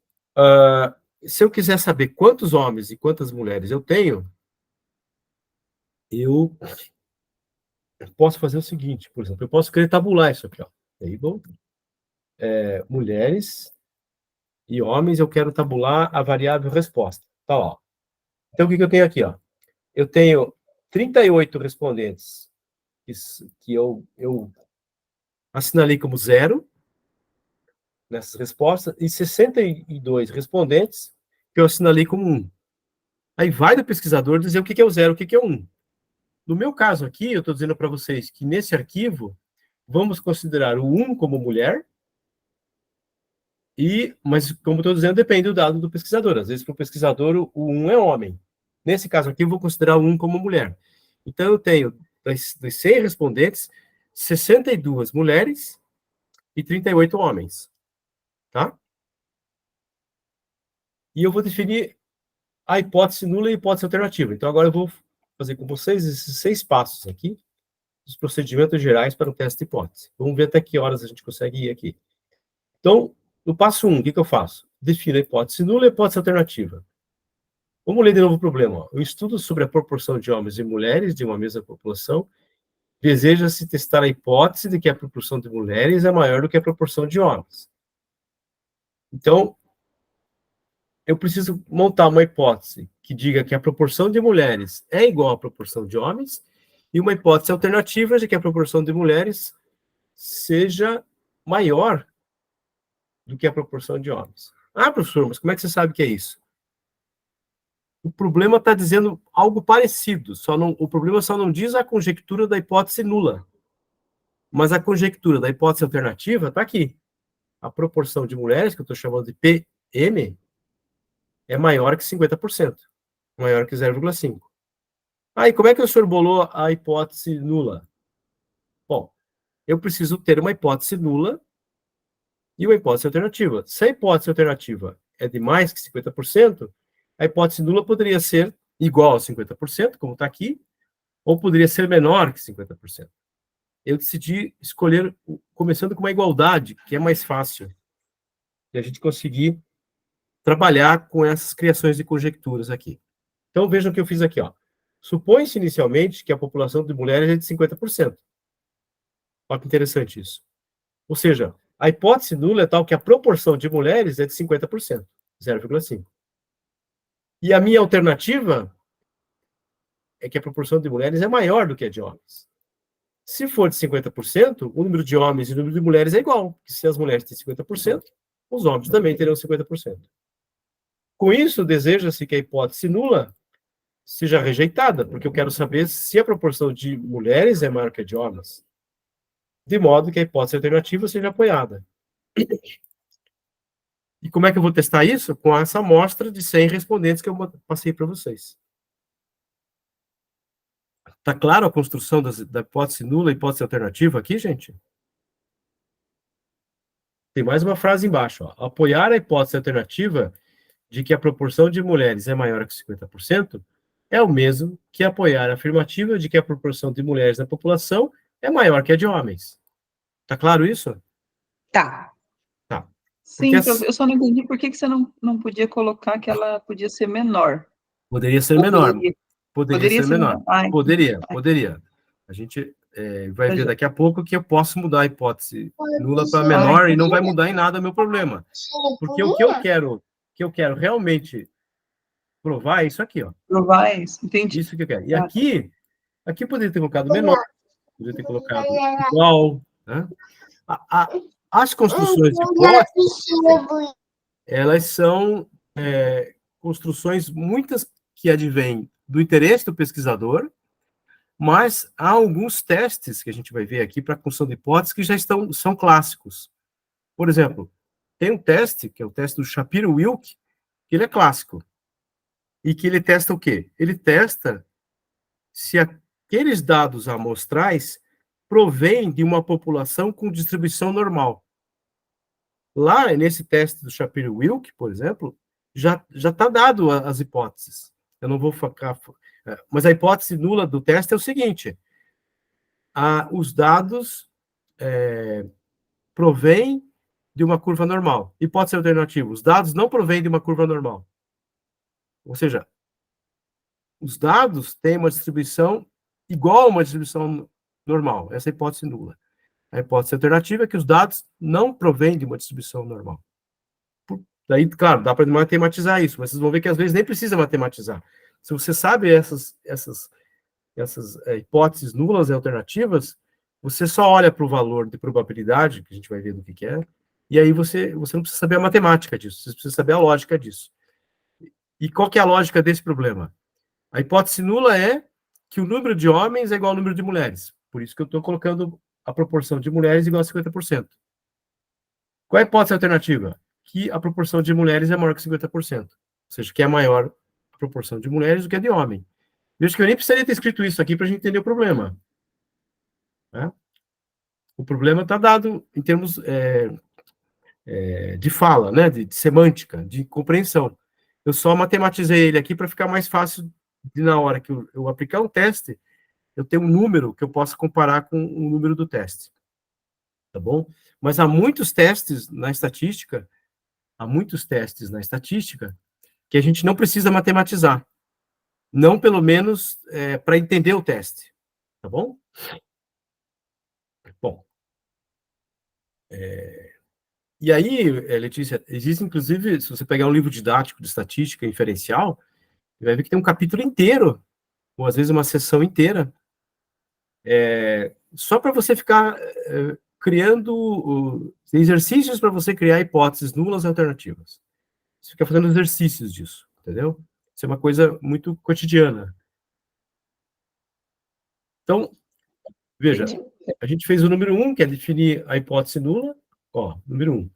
Speaker 1: se eu quiser saber quantos homens e quantas mulheres eu tenho, eu posso fazer o seguinte, por exemplo, eu posso querer tabular isso aqui, ó. Table, mulheres e homens, eu quero tabular a variável resposta. Tá lá. Então, o que eu tenho aqui, ó? Eu tenho 38 respondentes que eu assinalei como 0 nessas respostas e 62 respondentes que eu assinalei como 1. Aí vai do pesquisador dizer o que é o 0, o que é o 1. No meu caso aqui, eu estou dizendo para vocês que nesse arquivo, vamos considerar o 1 como mulher, mas, como estou dizendo, depende do dado do pesquisador. Às vezes, para o pesquisador, o 1 é homem. Nesse caso aqui, eu vou considerar o 1 como mulher. Então, eu tenho, dos 100 respondentes, 62 mulheres e 38 homens. Tá? E eu vou definir a hipótese nula e a hipótese alternativa. Então, agora eu vou fazer com vocês esses 6 passos aqui, os procedimentos gerais para o teste de hipótese. Vamos ver até que horas a gente consegue ir aqui. Então, no passo 1, o que eu faço? Defino a hipótese nula e a hipótese alternativa. Vamos ler de novo o problema. Ó. O estudo sobre a proporção de homens e mulheres de uma mesma população deseja-se testar a hipótese de que a proporção de mulheres é maior do que a proporção de homens. Então, eu preciso montar uma hipótese que diga que a proporção de mulheres é igual à proporção de homens e uma hipótese alternativa de que a proporção de mulheres seja maior do que a proporção de homens. Ah, professor, mas como é que você sabe que é isso? O problema está dizendo algo parecido, o problema só não diz a conjectura da hipótese nula. Mas a conjectura da hipótese alternativa está aqui. A proporção de mulheres, que eu estou chamando de PM, é maior que 50%, maior que 0,5%. Ah, e como é que o senhor bolou a hipótese nula? Bom, eu preciso ter uma hipótese nula e uma hipótese alternativa. Se a hipótese alternativa é de mais que 50%, a hipótese nula poderia ser igual a 50%, como está aqui, ou poderia ser menor que 50%. Eu decidi escolher, começando com uma igualdade, que é mais fácil, e a gente conseguir trabalhar com essas criações de conjecturas aqui. Então, vejam o que eu fiz aqui, ó. Supõe-se inicialmente que a população de mulheres é de 50%. Olha que interessante isso. Ou seja, a hipótese nula é tal que a proporção de mulheres é de 50%, 0,5%. E a minha alternativa é que a proporção de mulheres é maior do que a de homens. Se for de 50%, o número de homens e o número de mulheres é igual. Porque se as mulheres têm 50%, os homens também terão 50%. Com isso, deseja-se que a hipótese nula seja rejeitada, porque eu quero saber se a proporção de mulheres é maior que a de homens, de modo que a hipótese alternativa seja apoiada. E como é que eu vou testar isso? Com essa amostra de 100 respondentes que eu passei para vocês. Está claro a construção da hipótese nula e hipótese alternativa aqui, gente? Tem mais uma frase embaixo. Ó. Apoiar a hipótese alternativa de que a proporção de mulheres é maior que 50% é o mesmo que apoiar a afirmativa de que a proporção de mulheres na população é maior que a de homens. Está claro isso?
Speaker 2: Tá.
Speaker 1: Tá.
Speaker 4: Sim, eu só não entendi por que você não podia colocar que ela podia ser menor.
Speaker 1: Poderia ser menor. Poderia ser menor.
Speaker 4: Poderia.
Speaker 1: Poderia. A gente vai ver daqui a pouco que eu posso mudar a hipótese nula para menor e não vai mudar em nada o meu problema. Porque o que eu quero realmente provar é isso aqui, ó.
Speaker 4: Provar é isso, entendi.
Speaker 1: Isso que eu quero. E aqui eu poderia ter colocado menor, poderia ter colocado igual, né? As construções de hipótese, elas são construções, muitas que advêm do interesse do pesquisador, mas há alguns testes que a gente vai ver aqui para a construção de hipóteses que já são clássicos. Por exemplo, tem um teste, que é o teste do Shapiro-Wilk, que ele é clássico. E que ele testa o quê? Ele testa se aqueles dados amostrais provêm de uma população com distribuição normal. Lá, nesse teste do Shapiro-Wilk, por exemplo, já está dado as hipóteses. Eu não vou focar... Mas a hipótese nula do teste é o seguinte: os dados provêm de uma curva normal. Hipótese alternativa: os dados não provêm de uma curva normal. Ou seja, os dados têm uma distribuição igual a uma distribuição normal. Essa é a hipótese nula. A hipótese alternativa é que os dados não provêm de uma distribuição normal. Daí, claro, dá para matematizar isso, mas vocês vão ver que às vezes nem precisa matematizar. Se você sabe essas hipóteses nulas e alternativas, você só olha para o valor de probabilidade, que a gente vai ver do que é, e aí você não precisa saber a matemática disso, você precisa saber a lógica disso. E qual que é a lógica desse problema? A hipótese nula é que o número de homens é igual ao número de mulheres. Por isso que eu estou colocando a proporção de mulheres igual a 50%. Qual é a hipótese alternativa? Que a proporção de mulheres é maior que 50%. Ou seja, que é maior a proporção de mulheres do que a de homem. Veja que eu nem precisaria ter escrito isso aqui para a gente entender o problema. Né? O problema está dado em termos de fala, né? de semântica, de compreensão. Eu só matematizei ele aqui para ficar mais fácil de, na hora que eu aplicar um teste, eu tenho um número que eu possa comparar com o número do teste. Tá bom? Mas há muitos testes na estatística que a gente não precisa matematizar. Não, pelo menos, para entender o teste. Tá bom? Bom. E aí, Letícia, existe, inclusive, se você pegar um livro didático de estatística inferencial, você vai ver que tem um capítulo inteiro, ou às vezes uma sessão inteira, só para você ficar criando exercícios para você criar hipóteses nulas e alternativas. Você fica fazendo exercícios disso, entendeu? Isso é uma coisa muito cotidiana. Então, veja, a gente fez o número 1, que é definir a hipótese nula. Ó, número 1.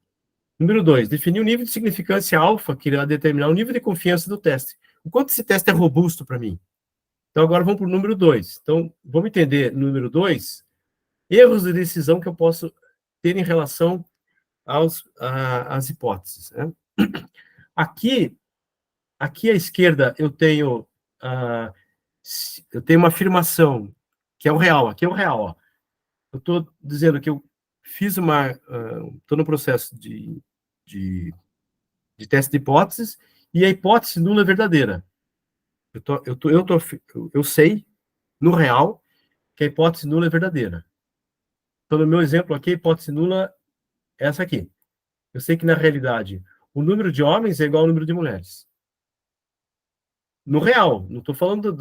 Speaker 1: Número 2, definir o nível de significância alfa, que irá determinar o nível de confiança do teste. O quanto esse teste é robusto para mim. Então, agora vamos para o número 2. Então, vamos entender, número 2, erros de decisão que eu posso ter em relação às hipóteses. Né? Aqui à esquerda, eu tenho uma afirmação, que é o real. Aqui é o real. Ó. Eu estou dizendo que eu fiz estou no processo de teste de hipóteses, e a hipótese nula é verdadeira. Eu sei, no real, que a hipótese nula é verdadeira. Então, no meu exemplo aqui, a hipótese nula é essa aqui. Eu sei que, na realidade, o número de homens é igual ao número de mulheres. No real, não estou falando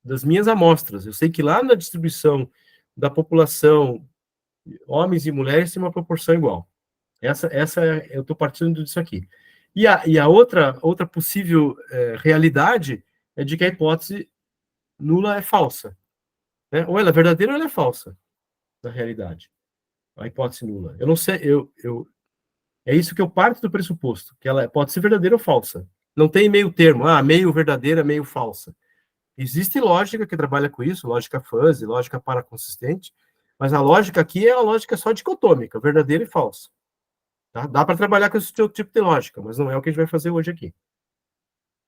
Speaker 1: das minhas amostras. Eu sei que lá na distribuição da população, homens e mulheres tem uma proporção igual. Eu estou partindo disso aqui. E a outra possível realidade é de que a hipótese nula é falsa. Né? Ou ela é verdadeira ou ela é falsa, na realidade. A hipótese nula. Eu não sei, É isso que eu parto do pressuposto, que ela pode ser verdadeira ou falsa. Não tem meio termo, meio verdadeira, meio falsa. Existe lógica que trabalha com isso, lógica fuzzy, lógica paraconsistente, mas a lógica aqui é a lógica só dicotômica, verdadeira e falsa. Tá? Dá para trabalhar com esse tipo de lógica, mas não é o que a gente vai fazer hoje aqui.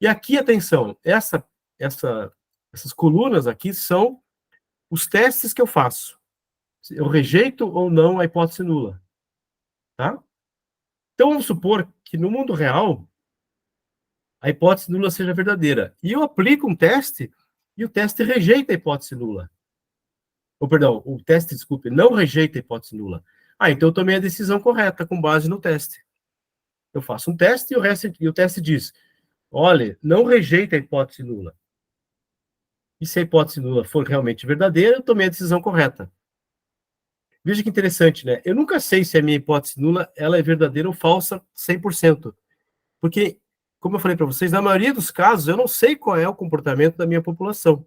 Speaker 1: E aqui, atenção, essas colunas aqui são os testes que eu faço. Eu rejeito ou não a hipótese nula. Tá? Então, vamos supor que no mundo real, a hipótese nula seja verdadeira. E eu aplico um teste, e o teste rejeita a hipótese nula. Ou, perdão, o teste, desculpe, não rejeita a hipótese nula. Então eu tomei a decisão correta com base no teste. Eu faço um teste e o teste diz, olha, não rejeita a hipótese nula. E se a hipótese nula for realmente verdadeira, eu tomei a decisão correta. Veja que interessante, né? Eu nunca sei se a minha hipótese nula ela é verdadeira ou falsa 100%. Porque, como eu falei para vocês, na maioria dos casos, eu não sei qual é o comportamento da minha população.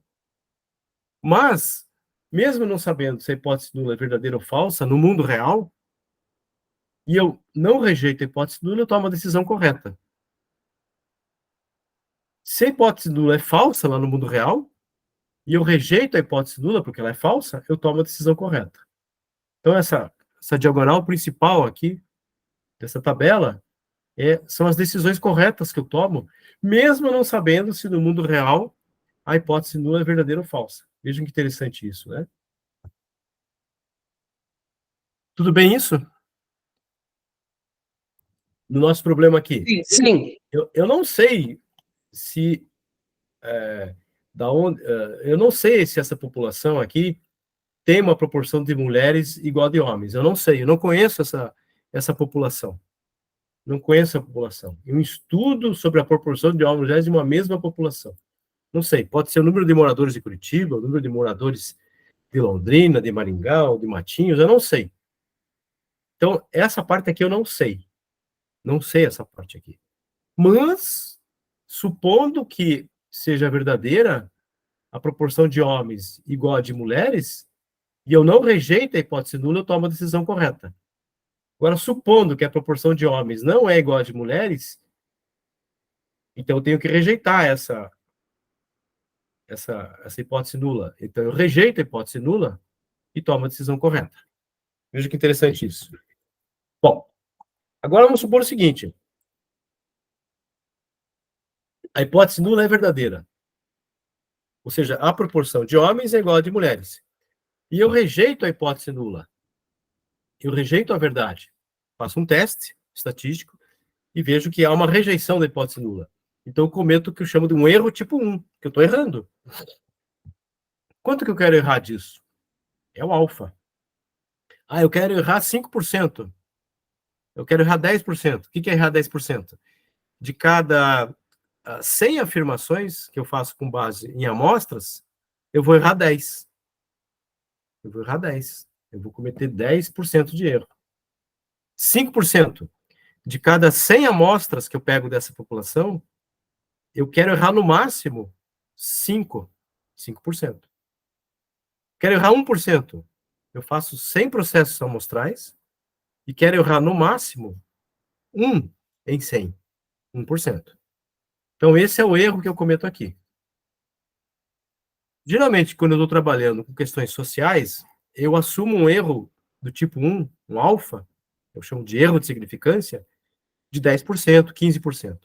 Speaker 1: Mas, mesmo não sabendo se a hipótese nula é verdadeira ou falsa, no mundo real, e eu não rejeito a hipótese nula, eu tomo a decisão correta. Se a hipótese nula é falsa lá no mundo real, e eu rejeito a hipótese nula porque ela é falsa, eu tomo a decisão correta. Então, essa diagonal principal aqui, dessa tabela, são as decisões corretas que eu tomo, mesmo não sabendo se no mundo real a hipótese nula é verdadeira ou falsa. Vejam que interessante isso, né? Tudo bem isso? No nosso problema aqui.
Speaker 2: Sim.
Speaker 1: Eu não sei se eu não sei se essa população aqui tem uma proporção de mulheres igual a de homens. Eu não sei, eu não conheço essa população. Não conheço a população. Eu estudo sobre a proporção de homens e mulheres de uma mesma população. Não sei, pode ser o número de moradores de Curitiba, o número de moradores de Londrina, de Maringá, ou de Matinhos, eu não sei. Então, essa parte aqui eu não sei. Não sei essa parte aqui. Mas, supondo que seja verdadeira a proporção de homens igual a de mulheres, e eu não rejeito a hipótese nula, eu tomo a decisão correta. Agora, supondo que a proporção de homens não é igual a de mulheres, então eu tenho que rejeitar essa hipótese nula. Então, eu rejeito a hipótese nula e tomo a decisão correta. Veja que interessante isso. Bom, agora vamos supor o seguinte. A hipótese nula é verdadeira. Ou seja, a proporção de homens é igual a de mulheres. E eu rejeito a hipótese nula. Eu rejeito a verdade. Faço um teste estatístico e vejo que há uma rejeição da hipótese nula. Então, eu cometo o que eu chamo de um erro tipo 1, que eu estou errando. Quanto que eu quero errar disso? É o alfa. Eu quero errar 5%. Eu quero errar 10%. O que é errar 10%? De cada 100 afirmações que eu faço com base em amostras, eu vou errar 10. Eu vou errar 10. Eu vou cometer 10% de erro. 5%. De cada 100 amostras que eu pego dessa população, eu quero errar no máximo 5%. Quero errar 1%. Eu faço 100 processos amostrais e quero errar no máximo 1 em 100. 1%. Então, esse é o erro que eu cometo aqui. Geralmente, quando eu estou trabalhando com questões sociais, eu assumo um erro do tipo 1, um alfa, eu chamo de erro de significância, de 10%, 15%.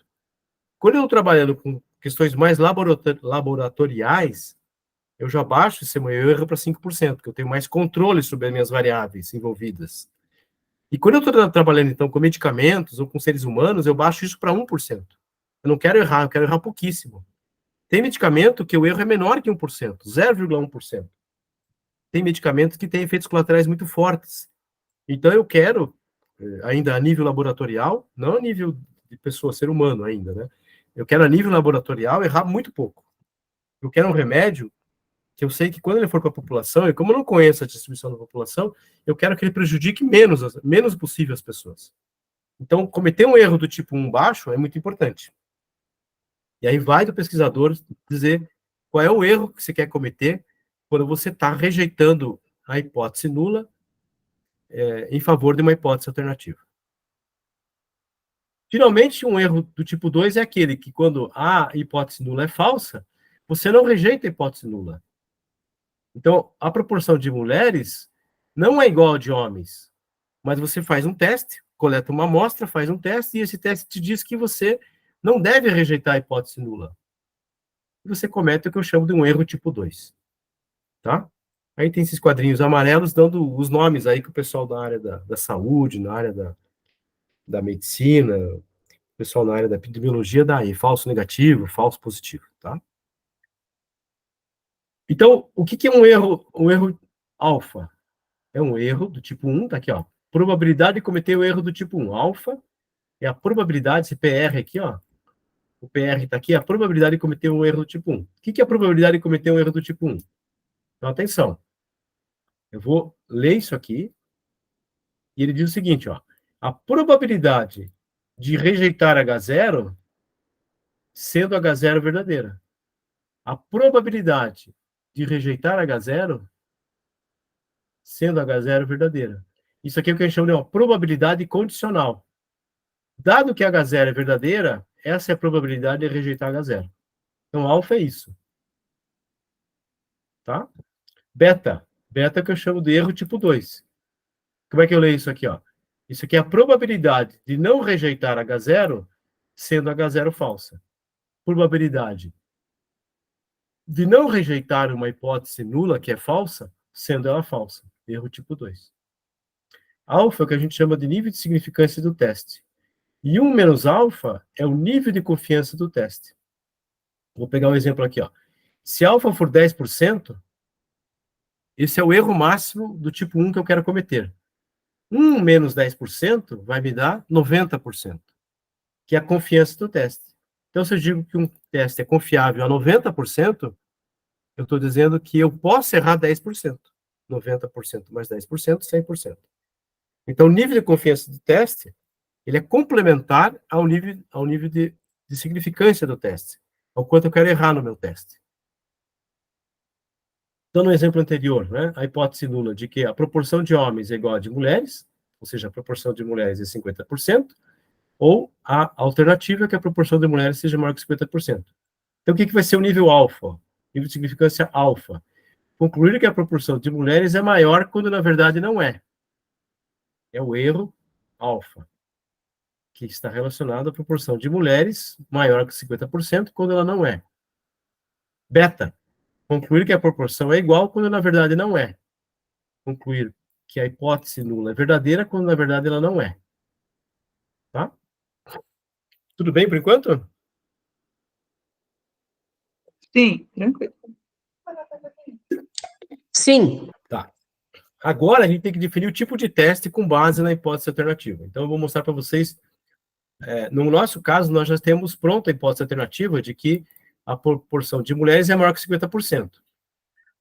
Speaker 1: Quando eu estou trabalhando com questões mais laboratoriais, eu já baixo esse meu erro para 5%, porque eu tenho mais controle sobre as minhas variáveis envolvidas. E quando eu estou trabalhando, então, com medicamentos ou com seres humanos, eu baixo isso para 1%. Eu não quero errar, eu quero errar pouquíssimo. Tem medicamento que o erro é menor que 1%, 0,1%. Tem medicamentos que têm efeitos colaterais muito fortes. Então, eu quero, ainda a nível laboratorial, não a nível de pessoa, ser humano ainda, né? Eu quero, a nível laboratorial, errar muito pouco. Eu quero um remédio que eu sei que quando ele for para a população, e como eu não conheço a distribuição da população, eu quero que ele prejudique menos possível as pessoas. Então, cometer um erro do tipo 1 baixo é muito importante. E aí vai do pesquisador dizer qual é o erro que você quer cometer quando você está rejeitando a hipótese nula em favor de uma hipótese alternativa. Finalmente, um erro do tipo 2 é aquele que, quando a hipótese nula é falsa, você não rejeita a hipótese nula. Então, a proporção de mulheres não é igual a de homens, mas você faz um teste, coleta uma amostra, faz um teste, e esse teste te diz que você não deve rejeitar a hipótese nula. E você comete o que eu chamo de um erro tipo 2. Tá? Aí tem esses quadrinhos amarelos dando os nomes aí que o pessoal da área da saúde, na área da medicina, o pessoal na área da epidemiologia dá aí, falso negativo, falso positivo, tá? Então, o que é um erro? Um erro alfa é um erro do tipo 1, tá aqui, ó. Probabilidade de cometer o erro do tipo 1. Alfa é a probabilidade, esse PR aqui, ó. O PR tá aqui, a probabilidade de cometer um erro do tipo 1. O que é a probabilidade de cometer um erro do tipo 1? Então, atenção. Eu vou ler isso aqui, e ele diz o seguinte, ó. A probabilidade de rejeitar H0 sendo H0 verdadeira. A probabilidade de rejeitar H0 sendo H0 verdadeira. Isso aqui é o que a gente chama de uma probabilidade condicional. Dado que H0 é verdadeira, essa é a probabilidade de rejeitar H0. Então, alfa é isso. Tá? Beta. Beta é o que eu chamo de erro tipo 2. Como é que eu leio isso aqui? Ó? Isso aqui é a probabilidade de não rejeitar H0 sendo H0 falsa. Probabilidade de não rejeitar uma hipótese nula, que é falsa, sendo ela falsa. Erro tipo 2. Alfa é o que a gente chama de nível de significância do teste. E 1 menos alfa é o nível de confiança do teste. Vou pegar um exemplo aqui. Ó. Se alfa for 10%, esse é o erro máximo do tipo 1 que eu quero cometer. 1 menos 10% vai me dar 90%, que é a confiança do teste. Então, se eu digo que um teste é confiável a 90%, eu estou dizendo que eu posso errar 10%. 90% mais 10%, 100%. Então, o nível de confiança do teste, ele é complementar ao nível de significância do teste, ao quanto eu quero errar no meu teste. Então, no exemplo anterior, né, a hipótese nula de que a proporção de homens é igual a de mulheres, ou seja, a proporção de mulheres é 50%, ou a alternativa é que a proporção de mulheres seja maior que 50%. Então, o que vai ser o nível alfa? Nível de significância alfa. Concluir que a proporção de mulheres é maior quando, na verdade, não é. É o erro alfa, que está relacionado à proporção de mulheres maior que 50% quando ela não é. Beta. Concluir que a proporção é igual quando, na verdade, não é. Concluir que a hipótese nula é verdadeira quando, na verdade, ela não é. Tá? Tudo bem por enquanto?
Speaker 4: Sim, tranquilo.
Speaker 2: Sim.
Speaker 1: Tá. Agora a gente tem que definir o tipo de teste com base na hipótese alternativa. Então eu vou mostrar para vocês, no nosso caso, nós já temos pronta a hipótese alternativa de que a proporção de mulheres é maior que 50%.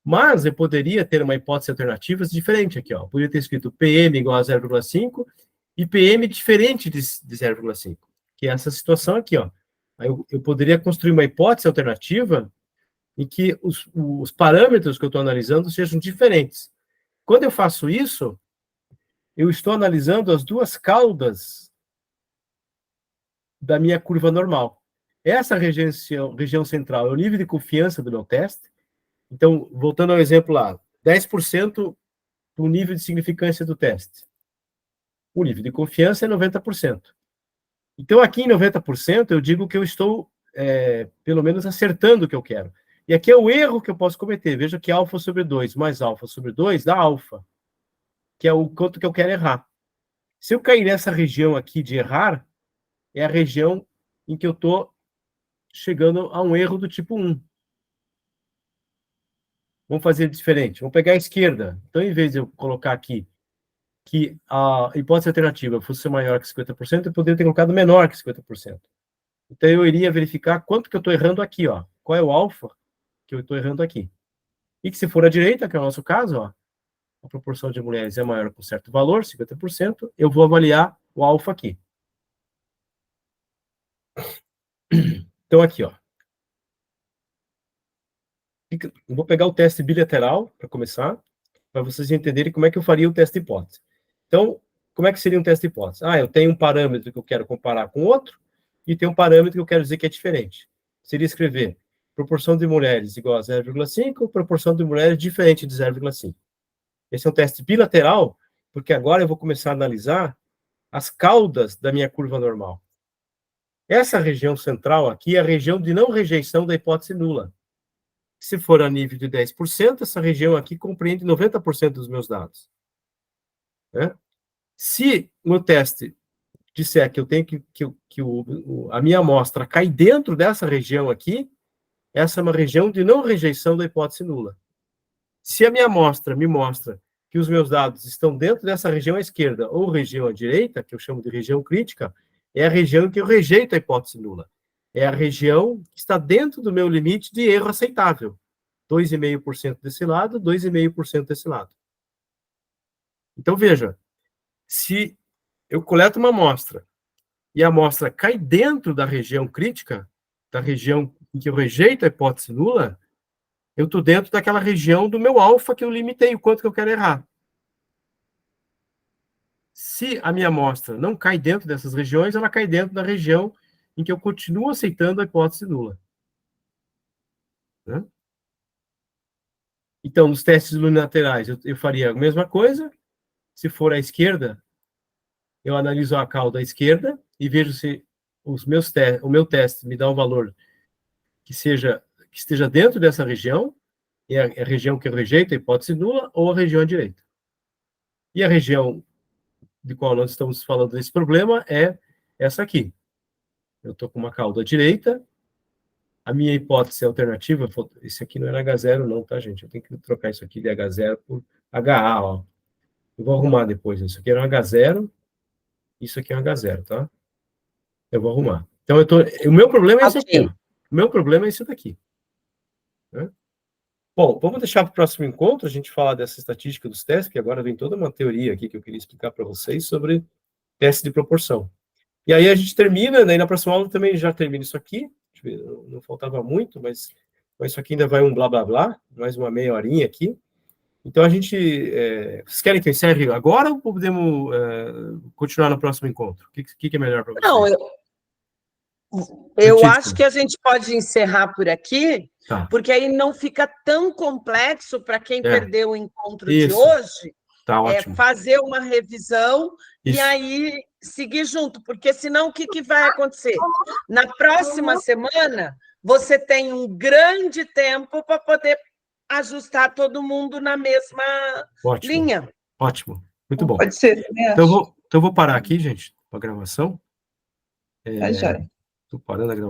Speaker 1: Mas eu poderia ter uma hipótese alternativa diferente aqui, ó. Eu poderia ter escrito PM igual a 0,5 e PM diferente de 0,5, que é essa situação aqui, ó. Aí eu poderia construir uma hipótese alternativa em que os parâmetros que eu estou analisando sejam diferentes. Quando eu faço isso, eu estou analisando as duas caudas da minha curva normal. Essa região central é o nível de confiança do meu teste. Então, voltando ao exemplo lá, 10% do nível de significância do teste. O nível de confiança é 90%. Então, aqui em 90%, eu digo que eu estou, pelo menos, acertando o que eu quero. E aqui é o erro que eu posso cometer. Veja que alfa sobre 2 mais alfa sobre 2 dá alfa, que é o quanto que eu quero errar. Se eu cair nessa região aqui de errar, é a região em que eu estou chegando a um erro do tipo 1. Vamos fazer diferente. Vamos pegar a esquerda. Então, em vez de eu colocar aqui que a hipótese alternativa fosse maior que 50%, eu poderia ter colocado menor que 50%. Então, eu iria verificar quanto que eu estou errando aqui, ó. Qual é o alfa que eu estou errando aqui. E que se for à direita, que é o nosso caso, ó, a proporção de mulheres é maior com certo valor, 50%, eu vou avaliar o alfa aqui. Então, aqui, ó. Eu vou pegar o teste bilateral, para começar, para vocês entenderem como é que eu faria o teste hipótese. Então, como é que seria um teste de hipótese? Eu tenho um parâmetro que eu quero comparar com outro, e tem um parâmetro que eu quero dizer que é diferente. Seria escrever proporção de mulheres igual a 0,5, proporção de mulheres diferente de 0,5. Esse é um teste bilateral, porque agora eu vou começar a analisar as caudas da minha curva normal. Essa região central aqui é a região de não rejeição da hipótese nula. Se for a nível de 10%, essa região aqui compreende 90% dos meus dados. Né? Se no teste disser que eu tenho que a minha amostra cai dentro dessa região aqui, essa é uma região de não rejeição da hipótese nula. Se a minha amostra me mostra que os meus dados estão dentro dessa região à esquerda ou região à direita, que eu chamo de região crítica, é a região em que eu rejeito a hipótese nula. É a região que está dentro do meu limite de erro aceitável. 2,5% desse lado, 2,5% desse lado. Então, veja, se eu coleto uma amostra e a amostra cai dentro da região crítica, da região em que eu rejeito a hipótese nula, eu estou dentro daquela região do meu alfa que eu limitei o quanto que eu quero errar. Se a minha amostra não cai dentro dessas regiões, ela cai dentro da região em que eu continuo aceitando a hipótese nula. Né? Então, nos testes unilaterais, eu faria a mesma coisa. Se for à esquerda, eu analiso a cauda à esquerda e vejo se o meu teste me dá um valor que esteja dentro dessa região, é a região que eu rejeito a hipótese nula, ou a região à direita. E a região de qual nós estamos falando desse problema é essa aqui. Eu estou com uma cauda à direita, a minha hipótese alternativa, esse aqui não era H0 não, tá, gente? Eu tenho que trocar isso aqui de H0 por HA, ó. Eu vou arrumar depois, isso aqui era um H0, isso aqui é um H0, tá? Eu vou arrumar. Então, o meu problema é esse aqui, ó. O meu problema é esse daqui. Né? Bom, vamos deixar para o próximo encontro a gente falar dessa estatística dos testes, porque agora vem toda uma teoria aqui que eu queria explicar para vocês sobre teste de proporção. E aí a gente termina, daí na próxima aula também já termina isso aqui. Deixa eu ver, não faltava muito, mas isso aqui ainda vai um blá blá blá, mais uma meia horinha aqui. Então a gente... vocês querem que eu encerre agora ou podemos continuar no próximo encontro? O que é melhor para vocês?
Speaker 2: Não, eu acho que a gente pode encerrar por aqui,
Speaker 1: tá.
Speaker 2: Porque aí não fica tão complexo para quem perdeu o encontro de hoje,
Speaker 1: tá, ótimo.
Speaker 2: Fazer uma revisão e aí seguir junto, porque senão o que vai acontecer? Na próxima semana, você tem um grande tempo para poder ajustar todo mundo na mesma linha.
Speaker 1: Ótimo, muito bom.
Speaker 4: Pode ser, né?
Speaker 1: Então eu vou parar aqui, gente, para a gravação.
Speaker 4: Já.
Speaker 1: Estou parando a gravação.